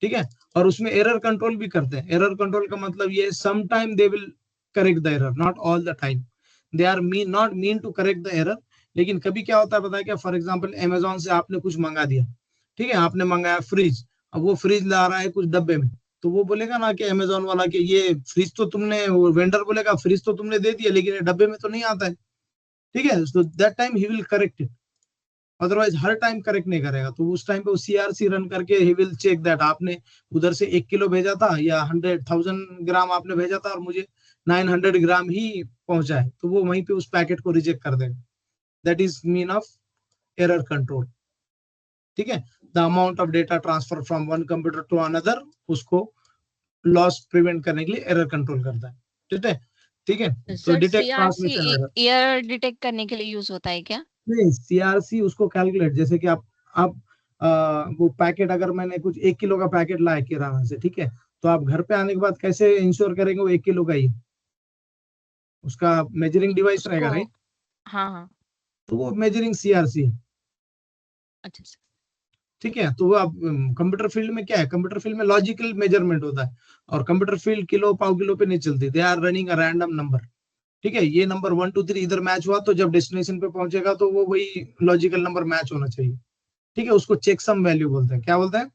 ठीक है। और उसमें एरर कंट्रोल भी करते हैं। एरर कंट्रोल का मतलब ये, some time they will correct the error, not all the time. They are not mean to correct the error, लेकिन कभी क्या होता है पता है क्या, फॉर एग्जांपल अमेजोन से आपने कुछ मंगा दिया, ठीक है, आपने मंगाया फ्रिज, अब वो फ्रिज ला रहा है कुछ डब्बे में, तो वो बोलेगा ना कि अमेजोन वाला कि ये फ्रिज तो तुमने, वो वेंडर बोलेगा फ्रिज तो तुमने दे दिया, लेकिन ये डब्बे में तो नहीं आता है, ठीक है। So that time he will correct it, otherwise her time correct नहीं करेगा। तो उस टाइम पे वो सीआरसी रन करके ही विल चेक दैट आपने उधर से 1 किलो भेजा था या 100,000 ग्राम आपने भेजा था और मुझे 900 ग्राम ही पहुंचा है, तो वो वहीं पे उस पैकेट को रिजेक्ट कर देगा। That is mean of error control, ठीक है। The amount of data transfer from one computer to another, उसको लॉस प्रिवेंट करने के लिए एरर कंट्रोल करता है, ठीक है, ठीक है। तो detect transmission error,
error detect करने के लिए यूज होता है क्या?
नहीं, सीआरसी उसको कैलकुलेट, जैसे कि आप वो पैकेट, अगर मैंने कुछ 1 किलो का पैकेट लाया किराना से, ठीक है, तो आप घर पे आने के बाद कैसे इंश्योर करेंगे वो 1 किलो का ही, उसका मेजरिंग डिवाइस रहेगा, राइट।
हाँ हाँ,
तो वो मेजरिंग सीआरसी है,
अच्छा
ठीक है। तो वो आप कंप्यूटर फील्ड में क्या है, कंप्यूटर फील्ड में लॉजिकल मेजरमेंट होता है, और कंप्यूटर फील्ड किलो पाव किलो पे नहीं चलती, they are running a random number, ठीक है। ये नंबर 1 2 3 इधर मैच हुआ, तो जब डेस्टिनेशन पे पहुंचेगा तो वो वही लॉजिकल नंबर मैच होना चाहिए, ठीक है। उसको चेकसम वैल्यू बोलते हैं। क्या बोलते हैं?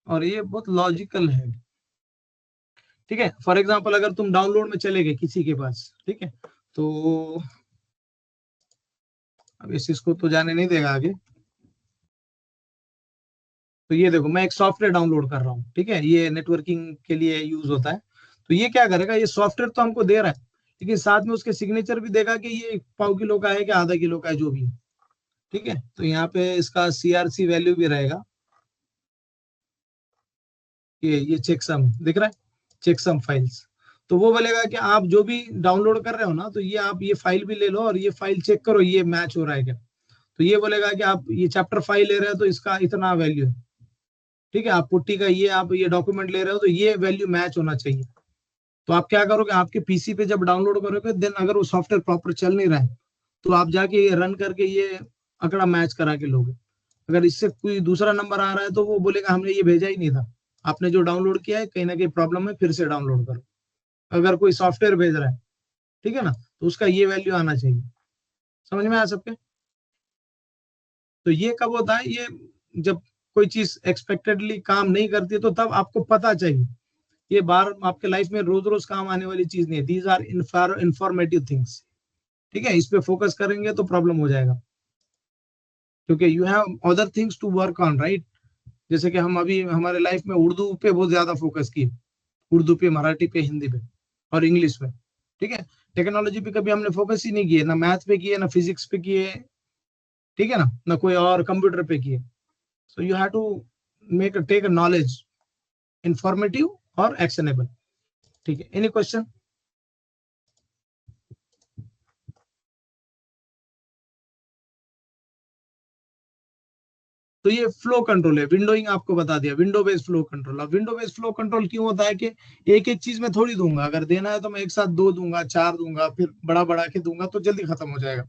और ये बहुत लॉजिकल है, ठीक है। फॉर एग्जांपल अगर तुम डाउनलोड में चले गए किसी के पास, ठीक है, तो अब इस इसको तो जाने नहीं देगा आगे। तो ये देखो, मैं एक सॉफ्टवेयर डाउनलोड कर रहा हूँ, ठीक है, ये नेटवर्किंग के लिए यूज होता है। तो ये क्या करेगा, ये सॉफ्टवेयर तो हमको दे रहा है, लेकिन साथ में उसके सिग्नेचर भी देगा कि ये पाव किलो का है कि आधा किलो का है, जो भी है, ठीक है। तो यहाँ पे इसका सीआरसी वैल्यू भी रहेगा, ये चेकसम दिख रहा है, चेकसम फाइल्स। तो वो बोलेगा कि आप जो भी डाउनलोड कर रहे हो ना, तो ये आप ये फाइल भी ले लो और ये फाइल चेक करो, ये मैच हो रहा है क्या। तो ये बोलेगा कि आप ये चैप्टर फाइल ले रहे हो तो इसका इतना वैल्यू है, ठीक है। आप पुट्टी का ये, आप ये डॉक्यूमेंट ले रहे हो तो ये वैल्यू मैच होना चाहिए। तो आप क्या करोगे, आपके पीसी पे जब डाउनलोड करोगे, देन अगर वो सॉफ्टवेयर प्रॉपर चल नहीं रहा है, तो आप जाके ये रन करके ये आंकड़ा मैच करा के लोगे। अगर इससे कोई दूसरा नंबर आ रहा है तो वो बोलेगा हमने ये भेजा ही नहीं था, आपने जो डाउनलोड किया है कहीं ना कहीं प्रॉब्लम है, फिर से डाउनलोड करो। अगर कोई सॉफ्टवेयर भेज रहा है, ठीक है ना, तो उसका ये वैल्यू आना चाहिए। समझ में आ सबके? तो ये कब होता है, ये जब कोई चीज एक्सपेक्टेडली काम नहीं करती है, तो तब आपको पता चाहिए। ये बार आपके लाइफ में रोज रोज काम आने वाली चीज नहीं है, दीज आर इंफॉर्मेटिव थिंग्स, ठीक है। इस पे फोकस करेंगे तो प्रॉब्लम हो जाएगा, क्योंकि you have other things to work on, right. जैसे कि हम अभी हमारे लाइफ में उर्दू पे बहुत ज्यादा फोकस किए, उर्दू पे, मराठी पे, हिंदी पे और इंग्लिश पे, ठीक है। टेक्नोलॉजी पे कभी हमने फोकस ही नहीं किए, ना मैथ पे किए, ना फिजिक्स पे किए, ठीक है ना कोई और कंप्यूटर पे किए। So you have to make take a knowledge informative और एक्शनेबल, ठीक है। Any question? तो ये फ्लो कंट्रोल है, विंडोइंग आपको बता दिया, विंडो बेस्ड फ्लो कंट्रोल। अब विंडो बेस्ड फ्लो कंट्रोल क्यों होता है कि एक एक चीज में थोड़ी दूंगा, अगर देना है तो मैं एक साथ 2 दूंगा, 4 दूंगा, फिर बड़ा बड़ा के दूंगा तो जल्दी खत्म हो जाएगा,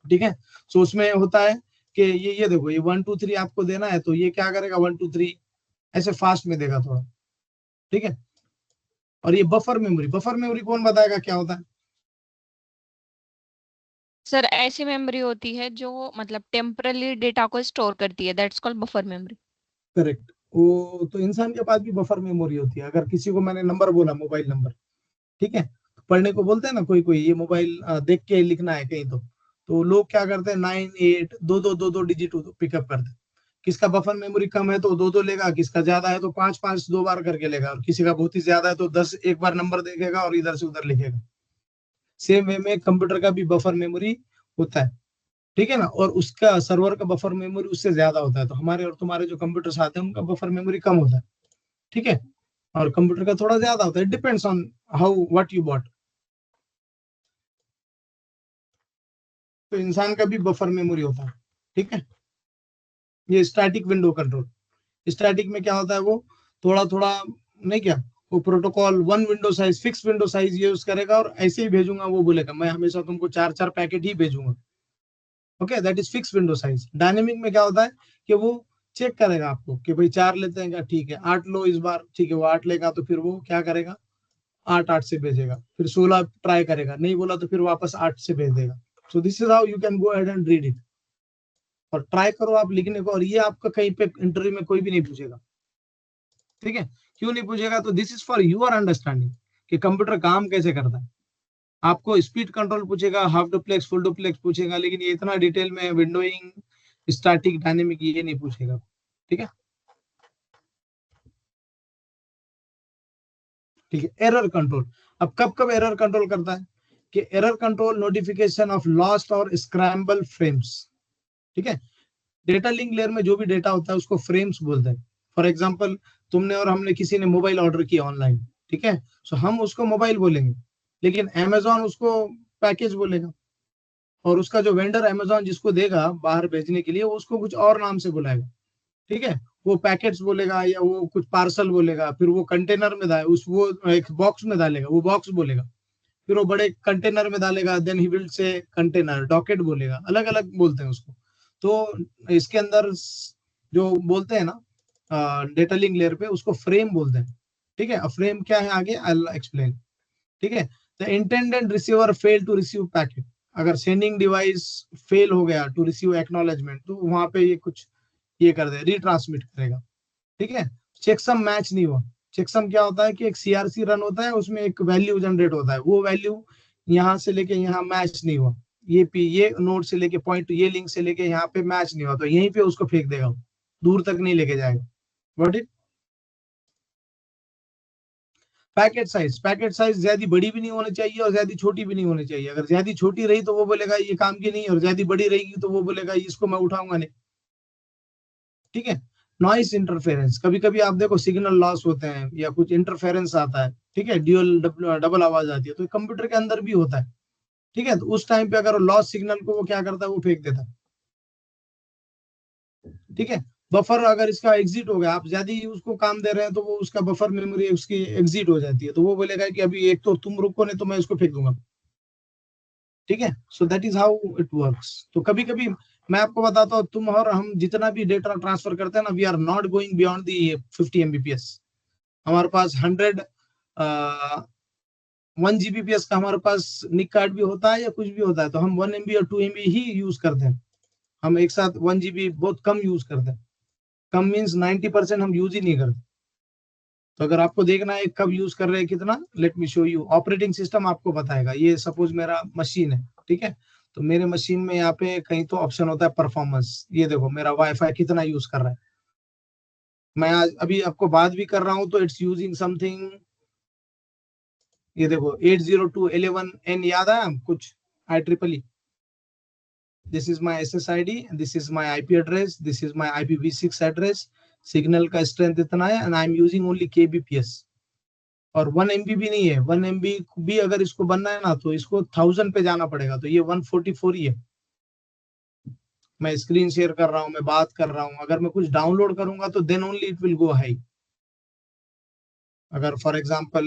ठीक है। सो उसमें होता है कि ये देखो, ये 1 2 3 आपको देना है तो ये क्या करेगा, 1 2 3 ऐसे फास्ट में देगा थोड़ा, ठीक है। और ये बफर मेमोरी, बफर मेमोरी कौन बताएगा क्या होता है?
सर ऐसी मेमोरी होती है जो मतलब टेम्पररी डेटा को स्टोर करती है, that's called buffer memory.
Correct. वो तो इंसान के पास भी बफर मेमोरी होती है। अगर किसी को मैंने नंबर बोला, मोबाइल नंबर, ठीक है, तो पढ़ने को बोलते हैं ना कोई कोई, ये मोबाइल देख के लिखना है कहीं तो लोग क्या करते हैं, 9 8 दो डिजिट पिकअप करते हैं। किसका बफर मेमोरी कम है तो 2 लेगा, किसका ज्यादा है तो 5 5 2 बार करके लेगा, और किसी का बहुत ही ज्यादा है तो 10 एक बार नंबर देखेगा और इधर से उधर लिखेगा। सेम वे में कंप्यूटर का भी बफर मेमोरी होता है, ठीक है ना। और उसका सर्वर का बफर मेमोरी उससे ज्यादा होता है। तो हमारे और तुम्हारे जो कंप्यूटर्स आते हैं उनका बफर मेमोरी कम होता है, ठीक है, और कंप्यूटर का थोड़ा ज्यादा होता है। Depends on how what you bought. तो इंसान का भी बफर मेमोरी होता है, ठीक है। ये स्टैटिक विंडो कंट्रोल, स्टैटिक में क्या होता है, वो थोड़ा थोड़ा नहीं, क्या वो protocol 1 window size, fix window size use करेगा और ऐसे ही भेजूंगा, वो बोलेगा मैं हमेशा तुमको 4 4 पैकेट ही भेजूंगा, okay, that is fix window size. Dynamic में क्या होता है कि वो चेक करेगा आपको कि भाई 4 लेते हैं क्या, ठीक है, 8 लो इस बार, ठीक है, वो 8 लेगा तो फिर वो क्या करेगा, 8 8 से भेजेगा, फिर 16 ट्राई करेगा, नहीं बोला तो फिर वापस 8 से भेज देगा। सो this is how you can go ahead and read it, और ट्राई करो आप लिखने को, और ये आपका कहीं पे इंटरव्यू में कोई भी नहीं पूछेगा, ठीक है। क्यों नहीं पूछेगा, तो this is for your understanding कि कंप्यूटर काम कैसे करता है। आपको स्पीड कंट्रोल पूछेगा, हाफ डुप्लेक्स, फुल डुप्लेक्स पूछेगा, लेकिन ये इतना डिटेल में विंडोइंग, स्टैटिक, डायनेमिक ये नहीं पूछेगा, ठीक है। ठीक है। एरर कंट्रोल, अब कब कब एरर कंट्रोल करता है कि error control notification of lost और स्क्रैम्बल फ्रेम्स, ठीक है। डेटा लिंक लेयर में जो भी डेटा होता है उसको फ्रेम्स बोलते हैं। फॉर एग्जांपल, तुमने और हमने किसी ने मोबाइल ऑर्डर किया ऑनलाइन, ठीक है, सो हम उसको मोबाइल बोलेंगे, लेकिन अमेजोन उसको पैकेज बोलेगा, और उसका जो वेंडर अमेजोन जिसको देगा बाहर भेजने के लिए वो उसको कुछ और नाम से बुलाएगा, ठीक है। वो पैकेट्स बोलेगा या वो कुछ पार्सल बोलेगा, फिर वो कंटेनर में डाल उस वो एक बॉक्स में डालेगा, वो बॉक्स बोलेगा, फिर वो बड़े कंटेनर में डालेगा, then he will say container, docket बोलेगा, अलग अलग बोलते हैं उसको। तो इसके अंदर जो बोलते हैं ना डेटा लिंक लेयर पे, उसको फ्रेम बोलते हैं, ठीक है। फ्रेम क्या है आगे आई विल एक्सप्लेन, ठीक है। The intended receiver fail to receive packet, अगर सेंडिंग डिवाइस फेल हो गया टू रिसीव एक्नॉलेजमेंट, तो वहां पे ये कुछ ये कर दे, रिट्रांसमिट करेगा, ठीक है। चेकसम मैच नहीं हुआ, चेकसम क्या होता है कि एक सीआरसी रन होता है, उसमें एक वैल्यू जनरेट होता है, वो वैल्यू यहाँ से लेके यहाँ मैच नहीं हुआ, ये नोड से लेके पॉइंट, ये लिंक से लेके यहाँ पे मैच नहीं हुआ, तो यहीं पे उसको फेंक देगा, दूर तक नहीं लेके जाएगा। व्हाट इट पैकेट साइज ज्यादा बड़ी भी नहीं होनी चाहिए और ज्यादा छोटी भी नहीं होनी चाहिए। अगर ज्यादा छोटी रही तो वो बोलेगा ये काम की नहीं, और ज्यादा बड़ी रहेगी तो वो बोलेगा इसको मैं उठाऊंगा नहीं, ठीक है। नॉइस इंटरफेरेंस, कभी कभी आप देखो सिग्नल लॉस होते हैं या कुछ इंटरफेरेंस आता है, ठीक है, ड्यूअल डबल आवाज आती है, तो कंप्यूटर के अंदर भी होता है, ठीक है। तो उस टाइम पे अगर लॉस सिग्नल को वो क्या करता है, वो फेंक देता है, ठीक है। बफर अगर इसका एग्जिट हो गया, आप ज्यादा ही उसको काम दे रहे हैं, तो वो उसका बफर मेमोरी उसकी एग्जिट हो जाती है, तो वो बोलेगा कि अभी एक तो तुम रुको नहीं तो मैं इसको फेंक दूंगा, ठीक है। So that is how it works. तो कभी कभी मैं आपको बताता हूँ, तुम और हम जितना भी डेटा ट्रांसफर करते हैं ना, we are not going beyond the 50 Mbps। हमारे पास 1 Gbps का हमारे पास निक कार्ड भी होता है या कुछ भी होता है, तो हम 1 MB और 2 MB ही यूज करते हैं। हम एक साथ 1 GB बहुत कम यूज करते हैं, कम मीन्स 90% हम यूज ही नहीं करते। तो अगर आपको देखना है कब यूज कर रहे हैं कितना, late me show you. Operating system आपको बताएगा। ये सपोज मेरा मशीन है, ठीक है, तो मेरे मशीन में यहाँ पे कहीं तो ऑप्शन होता है परफॉर्मेंस, ये देखो मेरा वाईफाई कितना यूज कर रहा है, मैं आज अभी आपको बात भी कर रहा हूं तो इट्स यूजिंग समथिंग, ये देखो 802.11n याद है कुछ IEEE। This is my SSID, this is my IP address, this is my IPv6 address, signal का स्ट्रेंथ इतना है and I am using only kbps। और 1 MB भी नहीं है, 1 MB भी अगर इसको बनना है ना तो इसको 1000 पे जाना पड़ेगा, तो ये 144 ही है। मैं स्क्रीन शेयर कर रहा हूं, मैं बात कर रहा हूं, अगर मैं कुछ डाउनलोड करूंगा तो then only it will go high. अगर फॉर एग्जांपल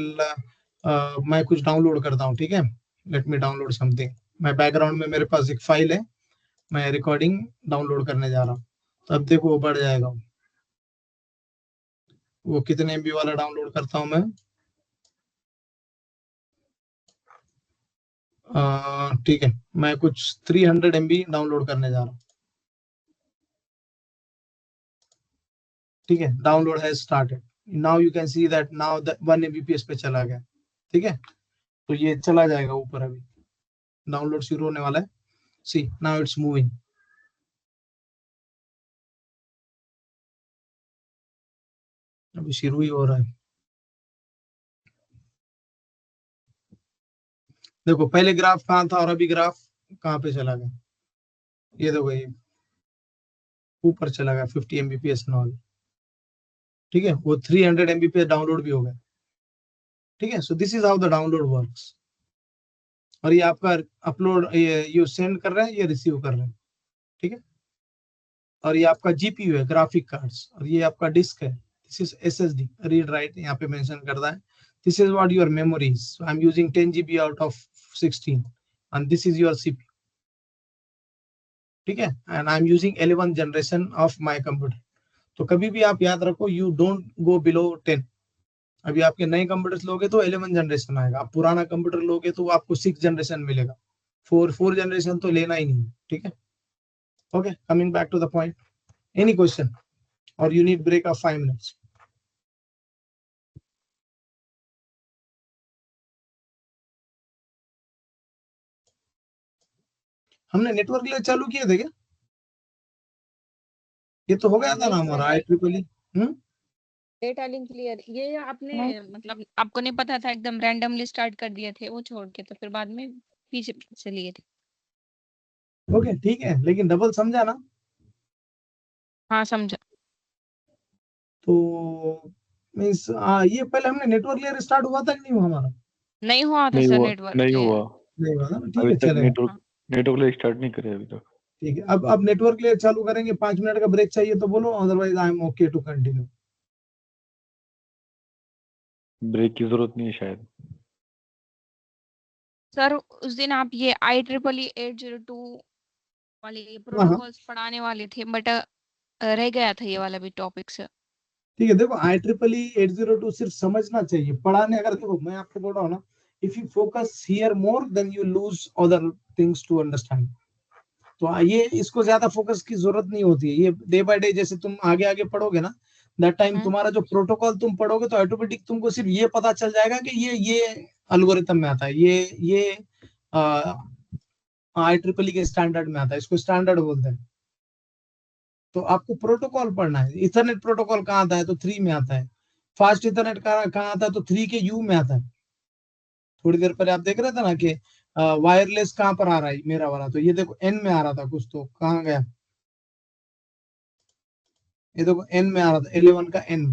मैं कुछ डाउनलोड करता हूं, ठीक है, लेट मी डाउनलोड समथिंग, मैं बैकग्राउंड में मेरे पास एक फाइल है, मैं रिकॉर्डिंग डाउनलोड करने जा रहा हूं, तो अब देखो वो बढ़ जाएगा। वो कितने MB वाला डाउनलोड करता हूं मैं, ठीक है, मैं कुछ 300 MB डाउनलोड करने जा रहा हूँ। ठीक है, download has started, now you can see that now 1 Mbps पे चला गया। ठीक है, तो ये चला जाएगा ऊपर, अभी डाउनलोड शुरू होने वाला है। सी नाउ इट्स मूविंग, अभी शुरू ही हो रहा है। देखो पहले ग्राफ कहाँ था और अभी ग्राफ कहाँ पे चला गया, ये देखो ये ऊपर चला गया 50 Mbps नॉल। ठीक है, वो 300 Mbps डाउनलोड भी हो गया। ठीक है, so this is how the download works. और ये आपका अपलोड, ये सेंड कर रहा है, ये रिसीव कर रहा है। ठीक है, और ये आपका GPU है, ग्राफिक कार्ड्स, और ये आपका डिस्क है, this is SSD, read write यहाँ पे मेंशन करता है। This is what your memory, so I am using 10 GB out of 16 and this is your CPU। ठीक है, and I am using 11 generation of my computer. तो कभी भी आप याद रखो, यू डोंट गो बिलो 10। अभी आपके नए कंप्यूटर्स लोगे तो 11 जनरेशन आएगा, आप पुराना कंप्यूटर लोगे तो आपको 6 जनरेशन मिलेगा, 4 जनरेशन तो लेना ही नहीं। ठीक है, okay, coming back to the point, any question और you need break of 5 minutes? हमने नेटवर्क लेयर चालू किए थे क्या? ये तो हो गया था ना हमारा IEEE।
डेटा लिंक क्लियर, ये आपने मतलब आपको नहीं पता था, एकदम रैंडमली स्टार्ट कर दिए थे वो छोड़ के, तो फिर बाद में पीछे से लिए थे।
ओके ठीक है, लेकिन डबल समझा ना?
हाँ समझा।
तो मीन्स ये पहले हमने नेटवर्क लेयर स्टार्ट हुआ था कि नहीं हुआ हमारा?
नहीं हुआ था
नहीं
सर
हुआ,
नेटवर्क
नहीं
लेयर।
हुआ
नहीं हुआ था ना, ठीक
अभी
है,
तक।
चलेगा।
नेटवर्क ले स्टार्ट नहीं करे अभी तक।
ठीक है, अब नेटवर्क लेयर चालू करेंगे, 5 मिनट का ब्रेक चाहिए तो बोलो, otherwise I am okay to continue.
Break की जरूरत नहीं है शायद।
सर उस दिन आप ये IEEE 802 वाले ये
हाँ
प्रोटोकॉल्स पढ़ाने वाले थे, बट रह गया था ये वाला भी टॉपिक से।
ठीक है, देखो IEEE 802 सिर्फ समझना चाहिए, पढ़ाने अगर, देखो मैं आपको बोल रहा हूँ ना, if you focus here more then you lose other things to understand. तो ये इसको ज्यादा फोकस की जरूरत नहीं होती है, ये डे बाय डे जैसे तुम आगे आगे पढ़ोगे ना, दैट टाइम तुम्हारा जो प्रोटोकॉल तुम पढ़ोगे तो ऑटोमेटिक तुमको सिर्फ ये पता चल जाएगा कि ये एल्गोरिथम में आता है, ये IEEE के स्टैंडर्ड में आता है, इसको स्टैंडर्ड बोलते हैं। तो आपको प्रोटोकॉल पढ़ना है, इथरनेट प्रोटोकॉल कहाँ आता है तो 3 में आता है, फास्ट इथरनेट कहाँ आता है तो 3 के U में आता है। थोड़ी देर पहले आप देख रहे थे ना कि वायरलेस कहाँ पर आ रहा है मेरा वाला, तो ये देखो N में आ रहा था कुछ, तो कहाँ गया, ये देखो N में आ रहा था, 11 का N।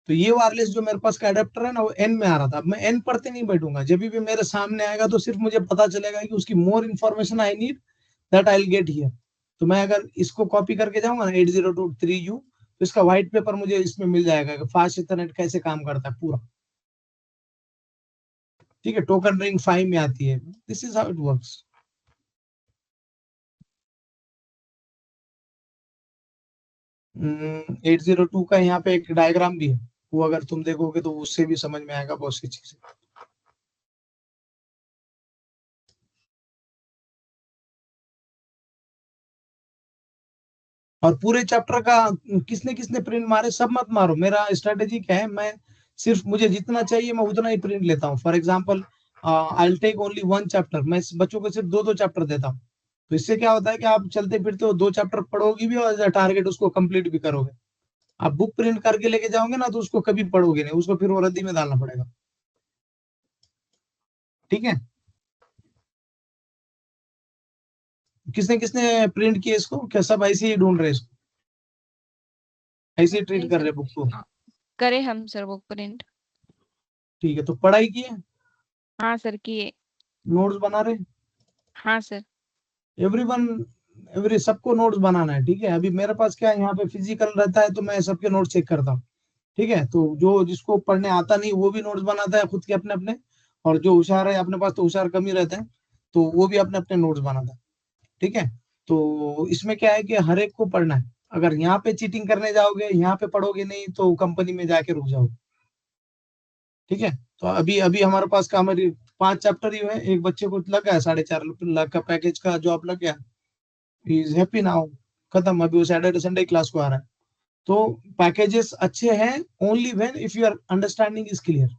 तो ये वायरलेस जो मेरे पास का एडेप्टर है ना, वो N में आ रहा था। अब मैं N पढ़ते नहीं बैठूंगा, जब भी मेरे सामने आएगा तो सिर्फ मुझे पता चलेगा कि उसकी more information I need, that I will get here. तो मैं अगर इसको कॉपी करके जाऊंगा ना 8023U, तो इसका व्हाइट पेपर मुझे इसमें मिल जाएगा कि फास्ट इंटरनेट कैसे काम करता है पूरा। ठीक है, टोकन रिंग 5 में आती है, this is how it works. Hmm, 802 का यहाँ पे एक डायग्राम भी है, वो अगर तुम देखोगे तो उससे भी समझ में आएगा बहुत सी चीजें। और पूरे चैप्टर का किसने किसने प्रिंट मारे, सब मत मारो। मेरा स्ट्रेटेजी क्या है, मैं सिर्फ मुझे जितना चाहिए मैं उतना ही प्रिंट लेता हूँ। For example I will take only 1 chapter, मैं बच्चों को सिर्फ 2 चैप्टर देता हूँ। तो इससे क्या होता है कि आप चलते फिरते हो 2 चैप्टर पढ़ोगे भी और टारगेट उसको कंप्लीट भी करोगे। आप बुक प्रिंट करके लेके जाओगे ना तो उसको कभी पढ़ोगे नहीं, उसको फिर वो रद्दी में डालना पड़ेगा। ठीक है, किसने किसने प्रिंट किया इसको? क्या सब ऐसे ही ढूंढ रहे इसको, ऐसे ही ट्रीट
नहीं
कर
सर,
रहे बुक को?
करे हम सर बुक प्रिंट।
ठीक है, तो पढ़ाई की है,
हाँ सर किए।
नोट्स बना रहे?
हाँ सर।
एवरीवन, सबको नोट्स बनाना है। ठीक है, अभी मेरे पास क्या है, यहाँ पे फिजिकल रहता है तो मैं सबके नोट्स चेक करता हूँ। ठीक है, तो जो जिसको पढ़ने आता नहीं वो भी नोट्स बनाता है खुद के अपने अपने, और जो होशियार है अपने पास तो होशियार कम ही रहते हैं, तो वो भी अपने अपने नोट्स बनाता है। ठीक है, तो इसमें क्या है कि हर एक को पढ़ना है। अगर यहाँ पे चीटिंग करने जाओगे, यहाँ पे पढ़ोगे नहीं, तो कंपनी में जाके रुक जाओगे। ठीक है, तो अभी अभी हमारे पास का हमारी 5 चैप्टर ही है, एक बच्चे को लगा है 4.5 लाख का पैकेज का जॉब लग गया, ही इज हैप्पी नाउ, खत्म। अभी वो सैटरडे संडे क्लास को आ रहा है। तो पैकेजेस अच्छे हैं only when if your understanding is clear.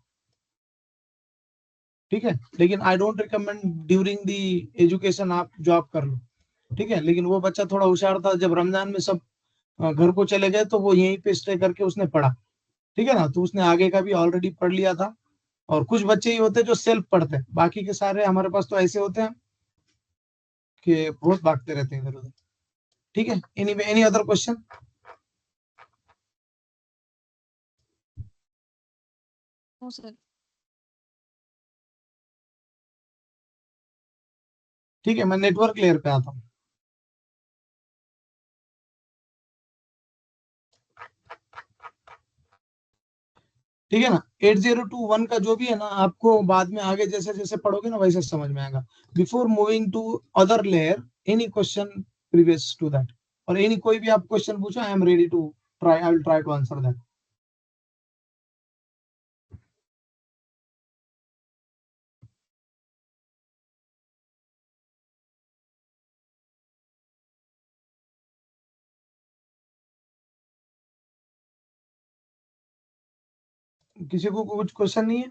ठीक है, लेकिन I don't recommend during the education आप जॉब कर लो। ठीक है, लेकिन वो बच्चा थोड़ा होशियार था, जब रमजान में सब घर को चले गए तो वो यहीं पे स्टे करके उसने पढ़ा। ठीक है ना, तो उसने आगे का भी ऑलरेडी पढ़ लिया था। और कुछ बच्चे ही होते हैं जो सेल्फ पढ़ते हैं, बाकी के सारे हमारे पास तो ऐसे होते हैं कि बहुत भागते रहते हैं इधर उधर। ठीक है, any other question?
No sir.
ठीक है, मैं नेटवर्क लेयर पे आता हूँ। ठीक है ना, 8021 का जो भी है ना, आपको बाद में आगे जैसे जैसे पढ़ोगे ना वैसे समझ में आएगा। Before moving to other layer, any question previous to that, और एनी कोई भी आप क्वेश्चन पूछो, I am ready to try, I will try to answer that. किसी को कुछ क्वेश्चन नहीं है?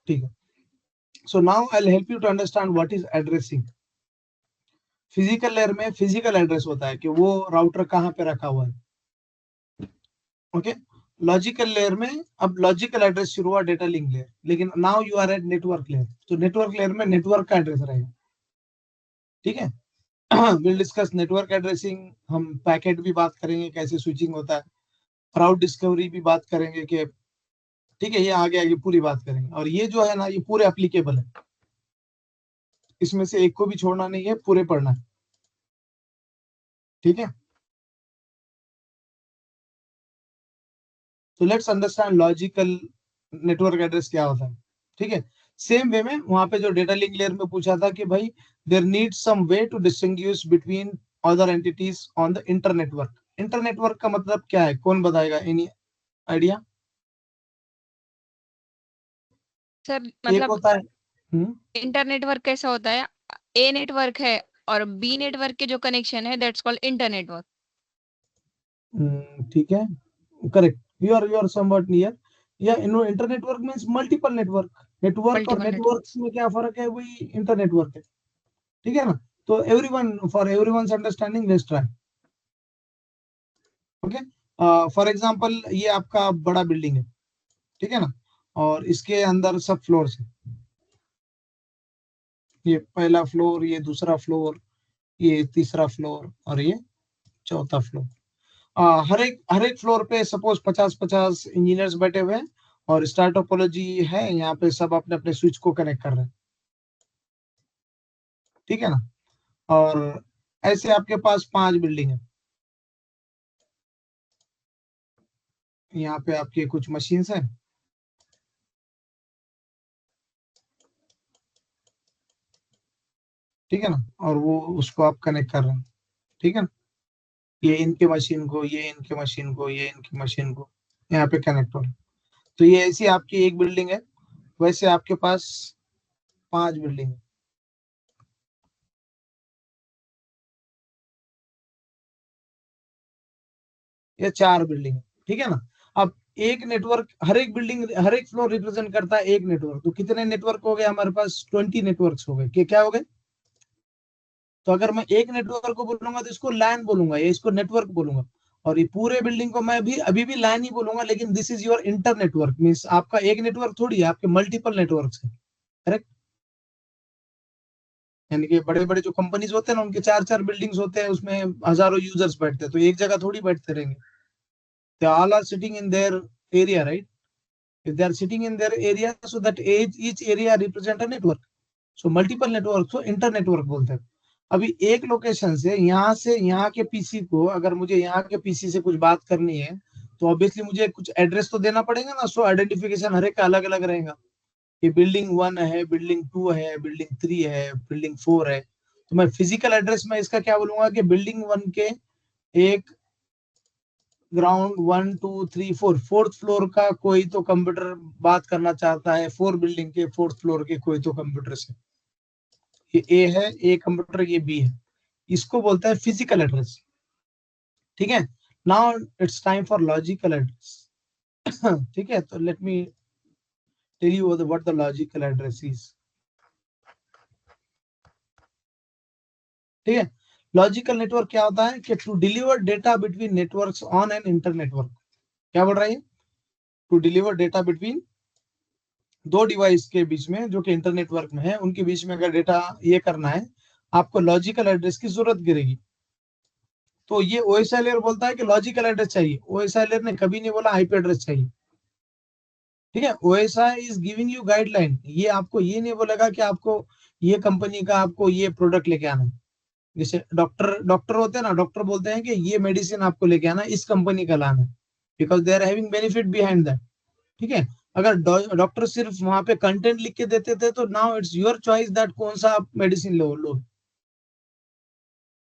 ठीक है, so now I will help you to understand what is addressing. Physical layer में फिजिकल एड्रेस होता है कि वो राउटर कहाँ पे रखा हुआ है। ओके, लॉजिकल लेयर में अब लॉजिकल एड्रेस शुरू हुआ डेटा लिंक लेयर, लेकिन now you are at network layer, तो नेटवर्क लेयर में नेटवर्क का एड्रेस रहेगा। ठीक है, विल डिस्कस नेटवर्क एड्रेसिंग, हम पैकेट भी बात करेंगे कैसे स्विचिंग होता है, राउट डिस्कवरी भी बात करेंगे कि ठीक है, ये आगे आगे पूरी बात करेंगे। और ये जो है ना, ये पूरे एप्लीकेबल है, इसमें से एक को भी छोड़ना नहीं है, पूरे पढ़ना है। ठीक है, तो let's understand logical network address क्या होता है। ठीक है, सेम वे में वहां पे जो डेटा लिंक लेयर में पूछा था कि भाई there need some way to distinguish between other entities on the internetwork. Internetwork का मतलब क्या है, कौन बताएगा? Any idea?
सर
एक
मतलब
होता है
इंटर नेटवर्क कैसा होता है, ए नेटवर्क है और बी नेटवर्क के जो कनेक्शन है दैट्स कॉल्ड इंटर नेटवर्क।
ठीक है, correct, you are somewhat near. या inter network means multiple network, network और
मल्टीपल नेटवर्क।
नेटवर्क्स में क्या फर्क है, वही इंटर नेटवर्क है। ठीक है ना, तो everyone, for everyone's understanding, let's try. Okay, for example ये आपका बड़ा बिल्डिंग है, ठीक है ना, और इसके अंदर सब फ्लोर्स है, ये पहला फ्लोर, ये दूसरा फ्लोर, ये तीसरा फ्लोर, और ये चौथा फ्लोर। हर एक फ्लोर पे सपोज 50-50 इंजीनियर्स बैठे हुए हैं, और स्टार टोपोलॉजी है, यहाँ पे सब अपने अपने स्विच को कनेक्ट कर रहे हैं। ठीक है ना, और ऐसे आपके पास 5 बिल्डिंग है, यहाँ पे आपके कुछ मशीन्स हैं। ठीक है ना, और वो उसको आप कनेक्ट कर रहे हैं। ठीक है ना, ये इनके मशीन को, ये इनके मशीन को, ये इनकी मशीन को यहाँ पे कनेक्ट हो रहा है। तो ये ऐसी आपकी एक बिल्डिंग है, वैसे आपके पास 5 बिल्डिंग है। ये 4 बिल्डिंग है। ठीक है ना, अब एक नेटवर्क, हर एक बिल्डिंग, हर एक फ्लोर रिप्रेजेंट करता है एक नेटवर्क, तो कितने नेटवर्क हो गए हमारे पास? 20 नेटवर्क्स हो गए। क्या हो गए? तो अगर मैं एक नेटवर्क को बोलूंगा तो इसको लैन बोलूंगा या इसको नेटवर्क बोलूंगा, और ये पूरे बिल्डिंग को मैं भी अभी भी लैन ही बोलूंगा, लेकिन this is your inter network, means आपका एक नेटवर्क थोड़ी है, आपके मल्टीपल नेटवर्क है, करेक्ट। यानी कि बड़े बड़े जो कंपनीज होते हैं ना, उनके 4-4 बिल्डिंग्स होते हैं, उसमें हजारों यूजर्स बैठते हैं, तो एक जगह थोड़ी बैठते रहेंगे। They all are sitting in their area, right. If they are sitting in their area, so that each area represent a network. So multiple network को इंटर नेटवर्क बोलते हैं। अभी एक लोकेशन से यहाँ के पीसी को, अगर मुझे यहाँ के पीसी से कुछ बात करनी है, तो ऑब्वियसली मुझे कुछ एड्रेस तो देना पड़ेगा ना। सो आइडेंटिफिकेशन हर एक का अलग अलग रहेगा। ये बिल्डिंग 1 है, बिल्डिंग 2 है, बिल्डिंग 3 है, बिल्डिंग 4 है। तो मैं फिजिकल एड्रेस में इसका क्या बोलूंगा कि बिल्डिंग 1 के एक ग्राउंड 1 2 3 4 फोर्थ फ्लोर का कोई तो कंप्यूटर बात करना चाहता है 4 बिल्डिंग के फोर्थ फ्लोर के कोई तो कंप्यूटर से। ये ए है, ए कंप्यूटर, ये बी है, इसको बोलता है फिजिकल एड्रेस। ठीक है, now it's time for logical address. ठीक है, तो let me tell you what the logical address is. ठीक है, लॉजिकल नेटवर्क क्या होता है कि to deliver data between networks on an inter network. क्या बोल रहा है, टू डिलीवर डेटा बिटवीन दो डिवाइस के बीच में जो कि इंटर नेटवर्क में है, उनके बीच में अगर डेटा ये करना है, आपको लॉजिकल एड्रेस की जरूरत गिरेगी। तो ये ओएसआई लेयर बोलता है कि लॉजिकल एड्रेस चाहिए, ओएसआई लेयर ने कभी नहीं बोला आईपी एड्रेस चाहिए। ठीक है, OSI is giving you guideline, ये आपको ये नहीं बोलेगा कि आपको ये कंपनी का आपको ये प्रोडक्ट लेके आना है। जैसे डॉक्टर होते हैं ना, डॉक्टर बोलते हैं कि ये मेडिसिन आपको लेके आना, इस कंपनी का लाना है, because they are having benefit behind that. ठीक है, अगर डॉक्टर सिर्फ वहां पे कंटेंट लिख के देते थे, तो now it's your choice that कौन सा आप medicine low.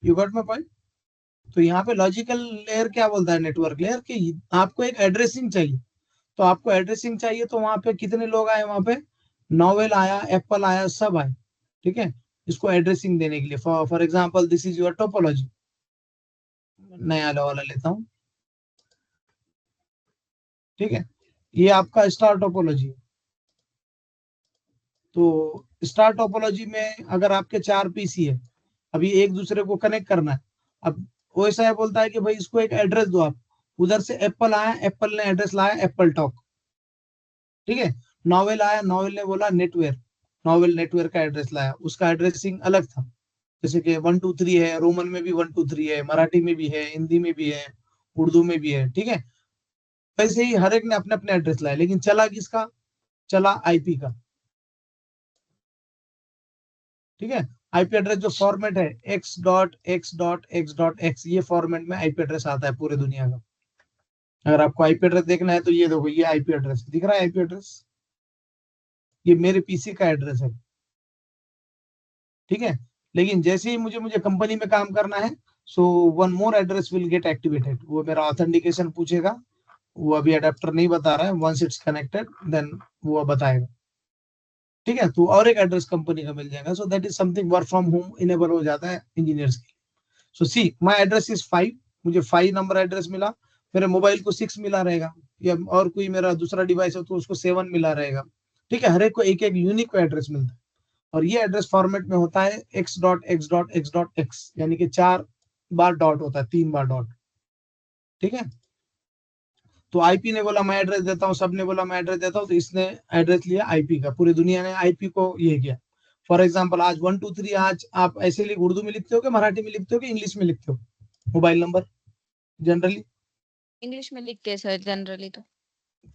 You got my point. तो यहाँ पे लॉजिकल लेयर क्या बोलता है, नेटवर्क लेयर, कि आपको एक एड्रेसिंग चाहिए। तो आपको एड्रेसिंग चाहिए, तो वहां पे कितने लोग आए, वहां पे नोवेल आया, एप्पल आया, सब आए। ठीक है, इसको एड्रेसिंग देने के लिए। For example this is your topology, नया वाला लेता हूँ। ठीक है, ये आपका स्टार टोपोलॉजी है। तो स्टार टोपोलॉजी में अगर आपके 4 पीसी है, अभी एक दूसरे को कनेक्ट करना है, अब ओएसआई बोलता है कि भाई इसको एक एड्रेस दो आप। उधर से एप्पल आया, एप्पल ने एड्रेस लाया एप्पल टॉक। ठीक है, नोवेल आया, नोवेल ने बोला नेटवेयर, नोवेल नेटवेयर का एड्रेस लाया, उसका एड्रेसिंग अलग था। जैसे कि 1 2 3 है, रोमन में भी 1 2 3 है, मराठी में भी है, हिंदी में भी है, उर्दू में भी है। ठीक है, वैसे ही हर एक ने अपने अपने एड्रेस लाए, लेकिन चला किसका, चला आईपी का। ठीक है, आईपी एड्रेस जो फॉर्मेट है x.x.x.x, ये फॉर्मेट में आईपी एड्रेस आता है पूरे दुनिया का। अगर आपको आईपी एड्रेस देखना है तो ये देखो, ये आईपी एड्रेस दिख रहा है, आईपी एड्रेस ये मेरे पीसी का एड्रेस है। ठीक है, लेकिन जैसे ही मुझे कंपनी में काम करना है, so one more address will get activated. वो मेरा ऑथेंटिकेशन पूछेगा, वो अभी अडेप्टर नहीं बता रहा है, वंस इट्स कनेक्टेड देन वो बताएगा। ठीक है, तो और एक एड्रेस कंपनी का मिल जाएगा। So that is something work from home enable हो जाता है इंजीनियर्स के। सो सी माय एड्रेस इज 5, मुझे 5 नंबर एड्रेस मिला, मेरे मोबाइल को 6 मिला रहेगा, या और कोई मेरा दूसरा डिवाइस हो तो उसको 7 मिला रहेगा। ठीक है, हर एक को एक एक यूनिक एड्रेस मिलता है, और ये एड्रेस फॉर्मेट में होता है x.x.x.x, यानी कि 4 बार डॉट होता है, 3 बार डॉट। ठीक है, तो आईपी ने बोला मैं एड्रेस देता हूँ, सबने बोला मैं एड्रेस देता हूँ, तो इसने एड्रेस लिया आईपी का, पूरी दुनिया ने आईपी को ये किया। फॉर एग्जाम्पल आज 1 2 3, आज आप ऐसे उर्दू में लिखते हो कि मराठी में लिखते हो कि इंग्लिश में लिखते हो मोबाइल नंबर जनरली?
इंग्लिश में लिख के सर जनरली तो।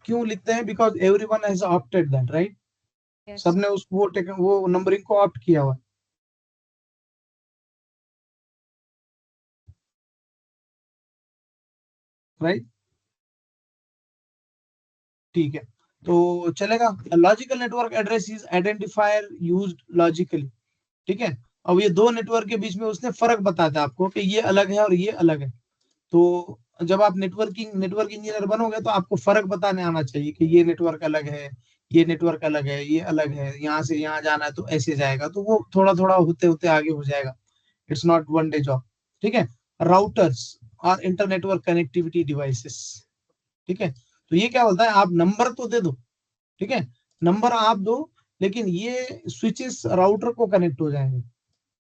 क्यों लिखते हैं? Because everyone has opted that, right.
Yes.
सबने उस वो नंबरिंग को ऑप्ट किया हुआ, राइट। ठीक है, तो चलेगा। Logical network address is identifier used logically. ठीक है, अब ये दो नेटवर्क के बीच में उसने फर्क बताता है आपको कि ये अलग है और ये अलग है। तो जब आप नेटवर्क इंजीनियर बनोगे तो आपको फर्क बताने आना चाहिए कि ये नेटवर्क अलग है, ये नेटवर्क अलग है, ये अलग है, यहाँ से यहाँ जाना है तो ऐसे जाएगा। तो वो थोड़ा थोड़ा होते होते आगे हो जाएगा, it's not one day job. ठीक है, राउटर्स और इंटर नेटवर्क कनेक्टिविटी डिवाइसेस। ठीक है, तो ये क्या बोलता है, आप नंबर तो दे दो। ठीक है, नंबर आप दो, लेकिन ये स्विचेस राउटर को कनेक्ट हो जाएंगे,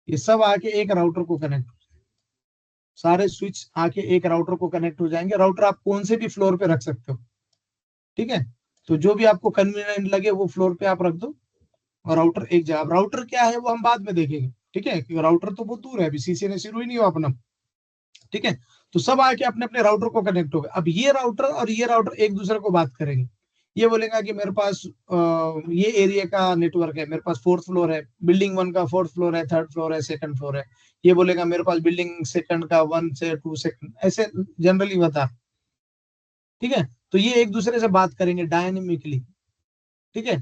ये सब आके एक राउटर को कनेक्ट। सारे स्विच आके एक राउटर को कनेक्ट हो जाएंगे। राउटर आप कौन से भी फ्लोर पे रख सकते हो, ठीक है। तो जो भी आपको कन्वीनियंट लगे वो फ्लोर पे आप रख दो, और राउटर एक जगह। राउटर क्या है वो हम बाद में देखेंगे, ठीक है, क्योंकि राउटर तो बहुत दूर है, अभी सीसीएनए शुरू ही नहीं हुआ अपना, ठीक है। तो सब आके अपने अपने राउटर को कनेक्ट हो गए। अब ये राउटर और ये राउटर एक दूसरे को बात करेंगे। ये बोलेगा कि मेरे पास ये एरिया का नेटवर्क है, मेरे पास 4th फ्लोर है, बिल्डिंग 1 का 4th फ्लोर है, 3rd फ्लोर है, 2nd फ्लोर है। ये बोलेगा मेरे पास बिल्डिंग 2nd का 1 से 2 सेकंड, ऐसे जनरली बता, ठीक है। तो ये एक दूसरे से बात करेंगे डायनेमिकली, ठीक है।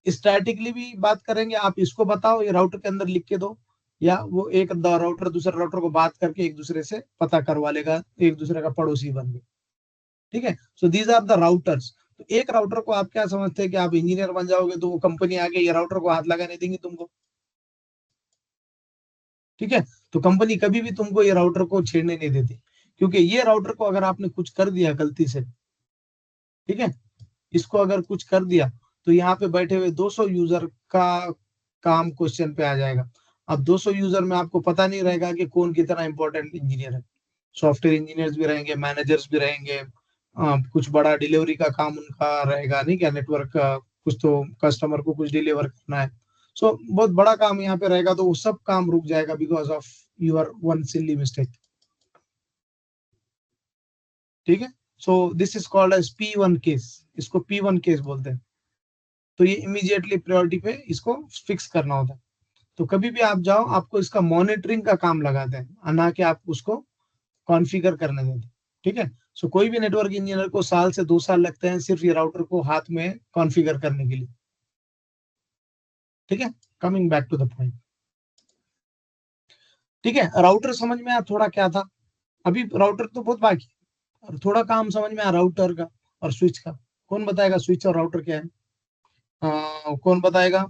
स्टैटिकली भी बात करेंगे, आप इसको बताओ, ये राउटर के अंदर लिख के दो, या वो एक राउटर दूसरे राउटर को बात करके एक दूसरे से पता करवा लेगा, एक दूसरे का पड़ोसी बन गए, ठीक है। So these are the routers. तो एक राउटर को आप क्या समझते हैं कि आप इंजीनियर बन जाओगे तो वो कंपनी आगे ये राउटर को हाथ लगाने देंगी तुमको, ठीक है। तो कंपनी कभी भी तुमको ये राउटर को छेड़ने नहीं देती, क्योंकि ये राउटर को अगर आपने कुछ कर दिया गलती से, ठीक है, इसको अगर कुछ कर दिया तो यहाँ पे बैठे हुए 200 यूजर का काम क्वेश्चन पे आ जाएगा। अब 200 यूजर में आपको पता नहीं रहेगा कि कौन कितना इंपॉर्टेंट इंजीनियर है। सॉफ्टवेयर इंजीनियर्स भी रहेंगे, मैनेजर्स भी रहेंगे, कुछ बड़ा डिलीवरी का काम उनका रहेगा, नहीं क्या, नेटवर्क का कुछ, तो कस्टमर को कुछ डिलीवर करना है। सो बहुत बड़ा काम यहाँ पे रहेगा, तो वो सब काम रुक जाएगा because of your one silly mistake, ठीक है। So this is called as P1 case, इसको P1 केस बोलते हैं। तो ये इमीडिएटली प्रायोरिटी पे इसको फिक्स करना होता है। तो कभी भी आप जाओ, आपको इसका मॉनिटरिंग का काम लगाते हैं, ना कि आप उसको कॉन्फ़िगर करने देते, ठीक है। सो कोई भी नेटवर्क इंजीनियर को 1 साल से 2 साल लगते हैं सिर्फ ये राउटर को हाथ में कॉन्फ़िगर करने के लिए, ठीक है। Coming back to the point, ठीक है। राउटर समझ में आया थोड़ा क्या था? अभी राउटर तो बहुत बाकी, और थोड़ा काम समझ में आया राउटर का और स्विच का। कौन बताएगा स्विच और राउटर क्या है? कौन बताएगा?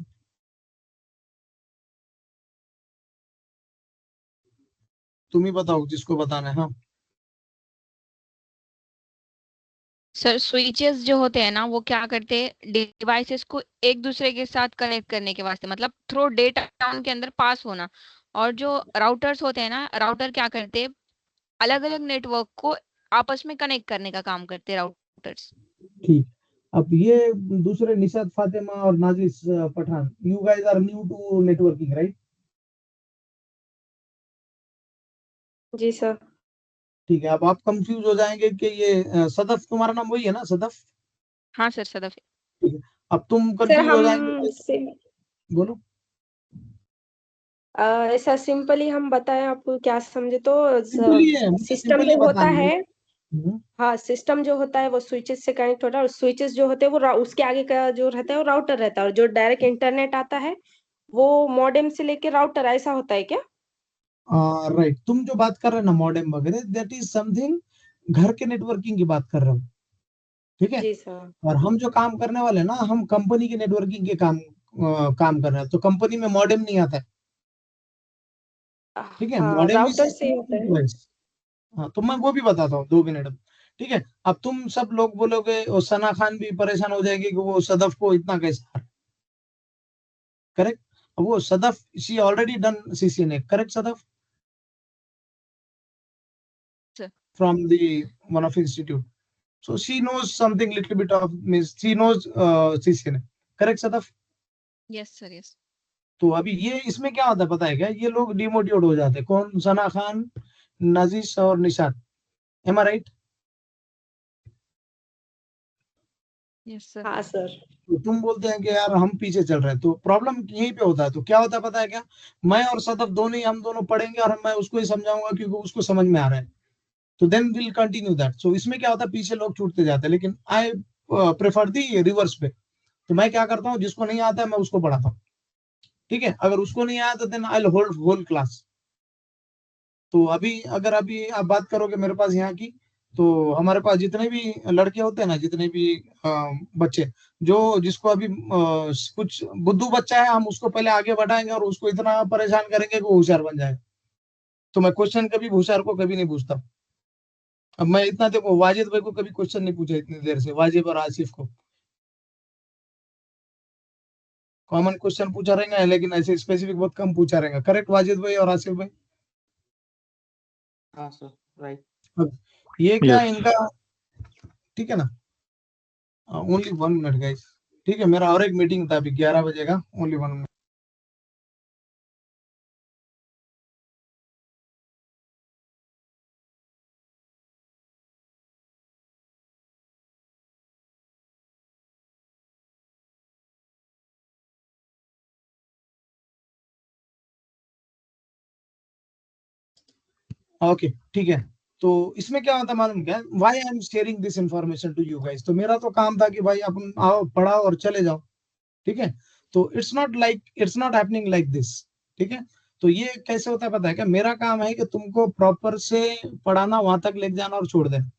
तुम ही बताओ जिसको बताना है। हाँ,
सर स्विचेस जो होते हैं ना वो क्या करते हैं, डिवाइसेस को एक दूसरे के साथ कनेक्ट करने के वास्ते, मतलब थ्रू डेटा उनके अंदर पास होना। और जो राउटर्स होते हैं ना, राउटर क्या करते हैं, अलग अलग नेटवर्क को आपस में कनेक्ट करने का काम करते हैं राउटर्स।
ठीक। अब ये दूसरे निशात फातिमा और Nazish Pathan, you guys are new to networking, right?
जी सर।
ठीक है। अब आप कंफ्यूज हो जाएंगे कि ये सदफ, तुम्हारा नाम वही है ना, सदफ?
हाँ सर, सदफ।
ठीक है। अब तुम
सर
कंफ्यूज हो
हम
जाएंगे बोलो।
ऐसा सिंपली हम बताएं, आपको क्या समझे तो
सिंपली है, मुझे
सिस्टम
सिंपली
जो होता
बताना
है,
है।
हाँ सिस्टम जो होता है वो स्विचेस से कनेक्ट होता है, और स्विचेस जो होते हैं वो उसके आगे का जो रहता है वो राउटर रहता है, और जो डायरेक्ट इंटरनेट आता है वो मॉडेम से लेके राउटर, ऐसा होता है क्या?
राइट, तुम जो बात कर रहे हो ना मॉडेम वगैरह, दैट इज समथिंग घर के नेटवर्किंग की बात कर रहे हो, ठीक है।
जी सर।
और हम जो काम करने वाले हैं ना, हम कंपनी की नेटवर्किंग के काम कर रहे हैं, तो कंपनी में मॉडेम नहीं आता है, ठीक है।
हाँ
मॉडेम इज
राउटर से होता है।
डिवाइस। हाँ, तो मैं वो भी बताता हूँ 2 मिनट में, ठीक है। अब तुम सब लोग बोलोगे और सना खान भी परेशान हो जाएगी कि वो सदफ को इतना कैसे, करेक्ट। अब वो Sadaf, she already done CCNA, correct Sadaf,
sir
from the one of institute, so she knows something little bit of, means she knows CCNA, correct Sadaf?
Yes sir, yes.
तो अभी ये इसमें क्या होता है पता है क्या, ये लोग डिमोटिवेट हो जाते हैं, कौन, सना खान, नजीश और निशात, एम आई राइट?
Yes sir.
हाँ सर।
तो तुम बोलते हैं कि यार हम पीछे चल रहे हैं, तो प्रॉब्लम यहीं पे होता है। तो क्या होता है पता है क्या, मैं और सदफ दोनों ही, हम दोनों पढ़ेंगे और मैं उसको ही समझाऊंगा क्योंकि उसको समझ में आ रहा है, तो देन विल कंटिन्यू दैट। सो इसमें क्या होता है, पीछे लोग छूटते जाते हैं, लेकिन आई प्रेफर दी रिवर्स पे। तो मैं क्या करता हूँ, जिसको नहीं आता है मैं उसको पढ़ाता हूँ, ठीक है। अगर उसको नहीं आया तो then I hold whole class. तो अभी अगर अभी आप बात करोगे मेरे पास यहाँ की, तो हमारे पास जितने भी लड़के होते हैं ना, जितने भी बच्चे, जो जिसको अभी कुछ बुद्धू बच्चा है, हम उसको पहले आगे बढ़ाएंगे और उसको इतना परेशान करेंगे कि वो होशियार बन जाए। तो मैं क्वेश्चन कभी होशियार को कभी नहीं पूछता। अब मैं इतना, देखो वाजिद भाई को कभी क्वेश्चन नहीं पूछा इतनी देर से, वाजिद और आसिफ को कॉमन क्वेश्चन पूछा रहेगा, लेकिन ऐसे स्पेसिफिक बहुत कम पूछा रहेगा, करेक्ट वाजिद भाई और आसिफ भाई?
हाँ सर, राइट।
अब ये क्या
Yes.
इनका, ठीक है ना, ओनली 1 मिनट गाइस, ठीक है, मेरा और एक मीटिंग था अभी 11 बजे का, ओनली 1 मिनट। ओके ठीक है, तो इसमें क्या होता है मालूम क्या, why I am sharing this information to you guys. तो मेरा तो काम था कि भाई अपन आओ पढ़ाओ और चले जाओ, ठीक है। तो it's not happening like this, ठीक है। तो ये कैसे होता है पता है क्या, मेरा काम है कि तुमको प्रॉपर से पढ़ाना, वहां तक लेके जाना और छोड़ देना।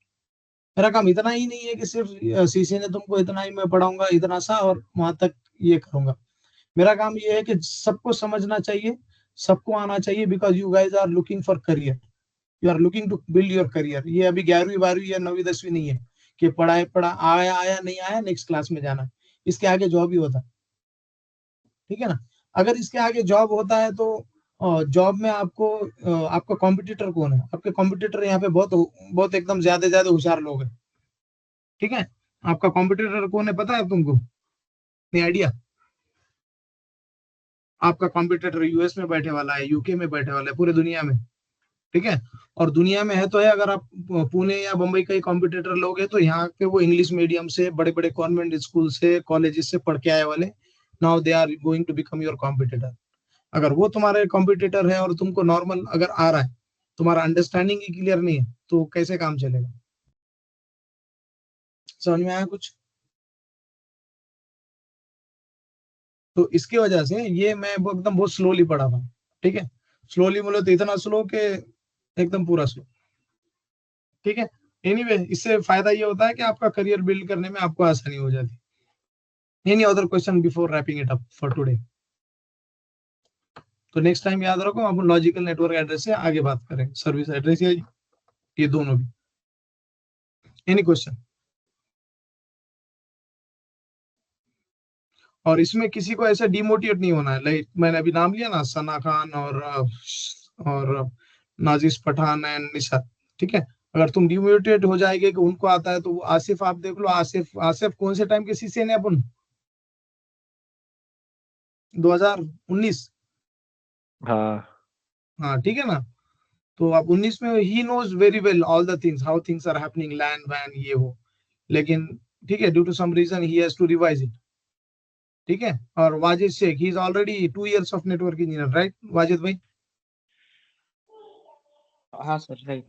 मेरा काम इतना ही नहीं है कि सिर्फ सीसी ने तुमको इतना ही मैं पढ़ाऊंगा इतना सा और वहां तक ये करूंगा। मेरा काम ये है कि सबको समझना चाहिए, सबको आना चाहिए, because you guys are looking for career, you are looking to build your career. ये अभी 11वीं 12वीं या 9वीं 10वीं नहीं है कि पढ़ा आया आया नहीं आया नेक्स्ट क्लास में जाना है। इसके आगे जॉब ही होता है, ठीक है ना। अगर इसके आगे जॉब होता है तो जॉब में आपको आपका कॉम्पिटिटर कौन है, आपके कॉम्पिटिटर यहाँ पे बहुत बहुत एकदम ज्यादा ज्यादा होशियार लोग हैं, ठीक है। आपका कॉम्पिटिटर कौन है पता है तुमको, नहीं आइडिया। आपका कॉम्पिटिटर यूएस में बैठे वाला है, यूके में बैठे वाला है, पूरे दुनिया में, ठीक है। और दुनिया में है तो है, अगर आप पुणे या बम्बई का ही कॉम्पिटिटर लोगे तो यहाँ पे वो इंग्लिश मीडियम से, बड़े बड़े कॉन्वेंट स्कूल से, कॉलेजेस से पढ़ के आए वाले, now they are going to become your competitor. अगर वो तुम्हारे कॉम्पिटिटर है और तुमको नॉर्मल अगर आ रहा है, तुम्हारा अंडरस्टैंडिंग ही क्लियर नहीं है, तो कैसे काम चलेगा। समझ में आया कुछ। तो इसकी वजह से ये मैं वो एकदम बहुत स्लोली पढ़ा था, ठीक है। स्लोली बोले तो इतना स्लो कि एकदम पूरा स्लो, ठीक है। एनीवे इससे फायदा ये होता है कि आपका करियर बिल्ड करने में आपको आसानी हो जाती है। Any other question before wrapping it up for today. तो नेक्स्ट टाइम याद रखो, अपन लॉजिकल नेटवर्क एड्रेस से आगे बात करेंगे, सर्विस एड्रेस ये दोनों भी। Any question. और इसमें किसी को ऐसा डिमोटिवेट नहीं होना है, लाइक मैंने अभी नाम लिया ना, सना खान और नाजिश पठान एंड निशा, ठीक है। अगर तुम डिमोटिवेट हो जाएंगे कि उनको आता है, तो वो आसिफ आप देख लो, आसिफ आसिफ कौन से टाइम के सीसीए ने अपन, 2019।
हाँ
हाँ ठीक है ना। तो अब 19 में he knows very well all the things, how things are happening, LAN वैन ये वो, लेकिन ठीक है, due to some reason he has to revise it, ठीक है। और Wajid Shaikh, he is already 2 years of network engineer, right Wajid भाई।
हाँ सर, राइट।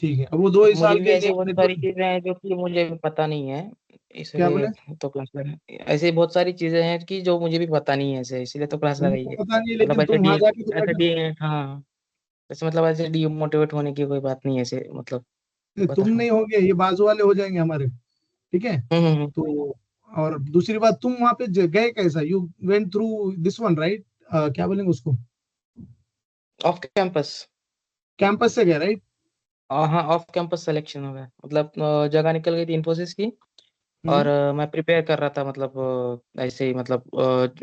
ठीक है, अब वो 2 ही
मुझे
साल
भी
के
ऐसे बहुत सारी
नेटवर्क।
चीजें हैं जो कि मुझे भी पता नहीं है,
क्या
इसलिए
बोले,
तो क्लास लगा। ऐसे बहुत सारी चीजें हैं कि जो मुझे भी पता नहीं है, ऐसे इसलिए तो क्लास लगाई
तुमको
है।
पता नहीं है
मतलब
लेकिन तुम वहां जाके तो
ऐसे
बैठे
डी हाँ, ऐसे मतलब ऐसे डीमोटिवेट होने की कोई बात नहीं है, ऐसे मतलब
हो।
बता
तुम
रहा
नहीं
हूँ।
होगे, ये बाजू वाले हो जाएंगे हमारे, ठीक है। तो और दूसरी बात, तुम वहां पे गए कैसा, you went through this one right, क्या बोलेंगे उसको,
ऑफ कैंपस।
कैंपस से गए राइट।
हाँ, ऑफ कैंपस सिलेक्शन हो गया, मतलब जगह निकल गई थी इन्फोसिस की। और
हम्म
मैं प्रिपेयर कर रहा था, मतलब ऐसे ही, मतलब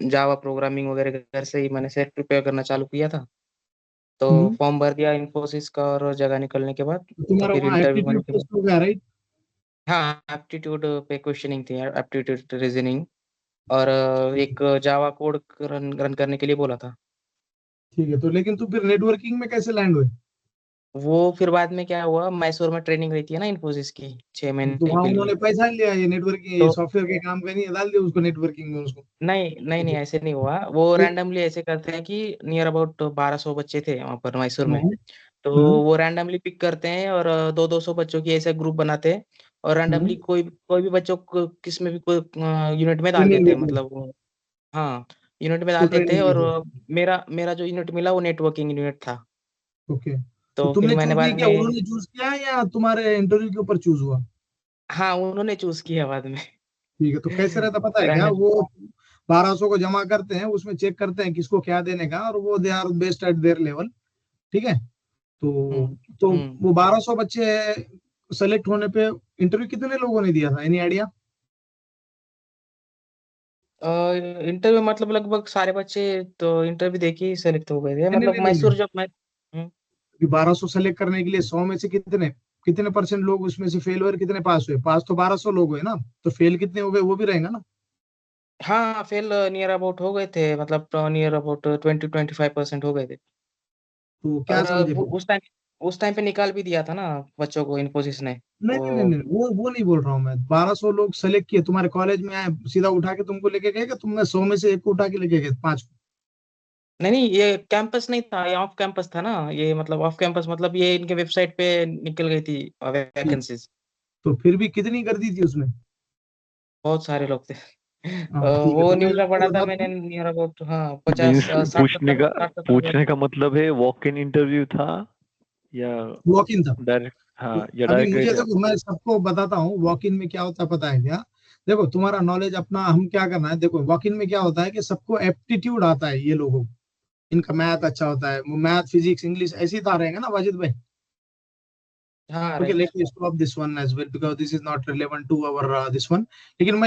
जावा प्रोग्रामिंग वगैरह घर से ही मैंने सेट प्रिपेयर करना चालू किया था। तो
हम्म।
फॉर्म भर दिया इन्फोसिस का, और जगह निकलने के बाद
तो
तो
तुम्हारा
फिर
वहाँ
इंटरव्यू होने
एप्टीट्यूड
के बाद,
टेस्ट हो गया राइट।
हाँ, एप्टीट्यूड पे क्वेश्चनिंग थी, एप्टीट्यूड रीजनिंग। और एक जावा कोड रन रन करने के लिए बोला था।
ठीक है, तो लेकिन तुम फिर नेटवर्किंग में कैसे लैंड हुए।
वो फिर बाद में क्या हुआ, मैसूर में ट्रेनिंग रहती है ना इन्फोसिस की, 6 महीने
तो वहां
के लिए।
उन्होंने पैसा नहीं लिया, ये नेटवर्किंग ये
तो
सॉफ्टवेयर के काम का नहीं है, डाल दिया उसको नेटवर्किंग में उसको।
नहीं नहीं नहीं, ऐसे नहीं हुआ। वो
फिर
रैंडमली ऐसे करते हैं कि नियर अबाउट 1200 बच्चे थे वहाँ पर मैसूर में।
हम्म
तो
हम्म
वो रैंडमली पिक करते हैं और 200 बच्चों की ऐसे ग्रुप बनाते हैं। और रैंडमली
हम्म
कोई कोई भी बच्चों को किस में भी कोई यूनिट में डाल
ट्रेनिंग
देते हैं,
देते हैं,
मतलब हाँ, यूनिट में
तो
डाल देते हैं।
ट्रेनिंग
और
देते हैं।
मेरा मेरा जो यूनिट मिला वो नेटवर्किंग यूनिट था।
ओके, तो
तो फिर
तुमने
मैंने
चूज नहीं
बाद
किया,
में,
उन्होंने चूज किया या तुम्हारे इंटरव्यू के ऊपर चूज हुआ।
हाँ, उन्होंने चूज किया बाद में।
ठीक है, तो कैसे रहता पता है क्या,
रैंडम।
वो 1200 को जमा करते हैं, उसमें चेक करते हैं किसको क्या देने का, और वो they are best at their level, ठीक है। तो
हम्म
तो
हम्म
वो 1200 बच्चे सेलेक्ट होने पे इंटरव्यू कितने लोगों ने दिया था, एनी आइडिया।
इंटरव्यू मतलब लगभग सारे बच्चे तो इंटरव्यू देके ही सेलेक्ट हो गए थे,
नहीं
मतलब
नहीं नहीं नहीं
मैसूर जब मैं। हम्म,
1200 सेलेक्ट करने के लिए 100 में से कितने कितने परसेंट लोग उसमें से फेल हुए, कितने पास हुए? पास तो 1200 लोग हुए ना, तो फेल कितने हो गए वो भी रहेगा ना।
हाँ, फेल नियर अबाउट हो गए थे, मतलब नियर अबाउट 20-25% हो गए थे।
तो क्या
और
समझे फिर?
उस टाइम पे निकाल भी दिया था ना बच्चों को इन्फोसिस ने।
नहीं नहीं नहीं
वो
नहीं, वो नहीं बोल रहा हूँ मैं। 1200 लोग सेलेक्ट किए, तुम्हारे कॉलेज में आए, सीधा उठा के तुमको लेके गए कि तुमने 100 में से एक को उठा के लेके गए, 5 को?
नहीं, ये कैंपस नहीं था, ये ऑफ कैंपस था ना। ये मतलब ऑफ कैंपस, मतलब ये इनके वेबसाइट पे निकल गई थी वैकेंसीज।
तो फिर भी कितनी कर दी थी उसमें?
बहुत सारे लोग थे।
हाँ ठीक है,
वो
तो मैं
न्यूज में पढ़ा था
बता
मैंने,
दूं।
नियर अबाउट हाँ 50
मीन्स
60-70
पूछने का मतलब है वॉक इन इंटरव्यू था या
वॉक इन था।
डायरेक्ट? हाँ, या
अभी
डायरेक्ट
मुझे
गए थे?
देखो, मैं सबको बताता हूँ वॉक इन में क्या होता है, पता है क्या? देखो तुम्हारा नॉलेज अपना, हम क्या करना है, देखो वॉक इन में क्या होता है कि सबको एप्टीट्यूड आता है, ये लोगों को इनका मैथ अच्छा होता है, वो मैथ फिजिक्स इंग्लिश ऐसे ही था रहेगा ना वाजिद भाई?
हाँ
Okay,
right.
let me stop this one as well because this is not relevant to our this one. लेकिन मैं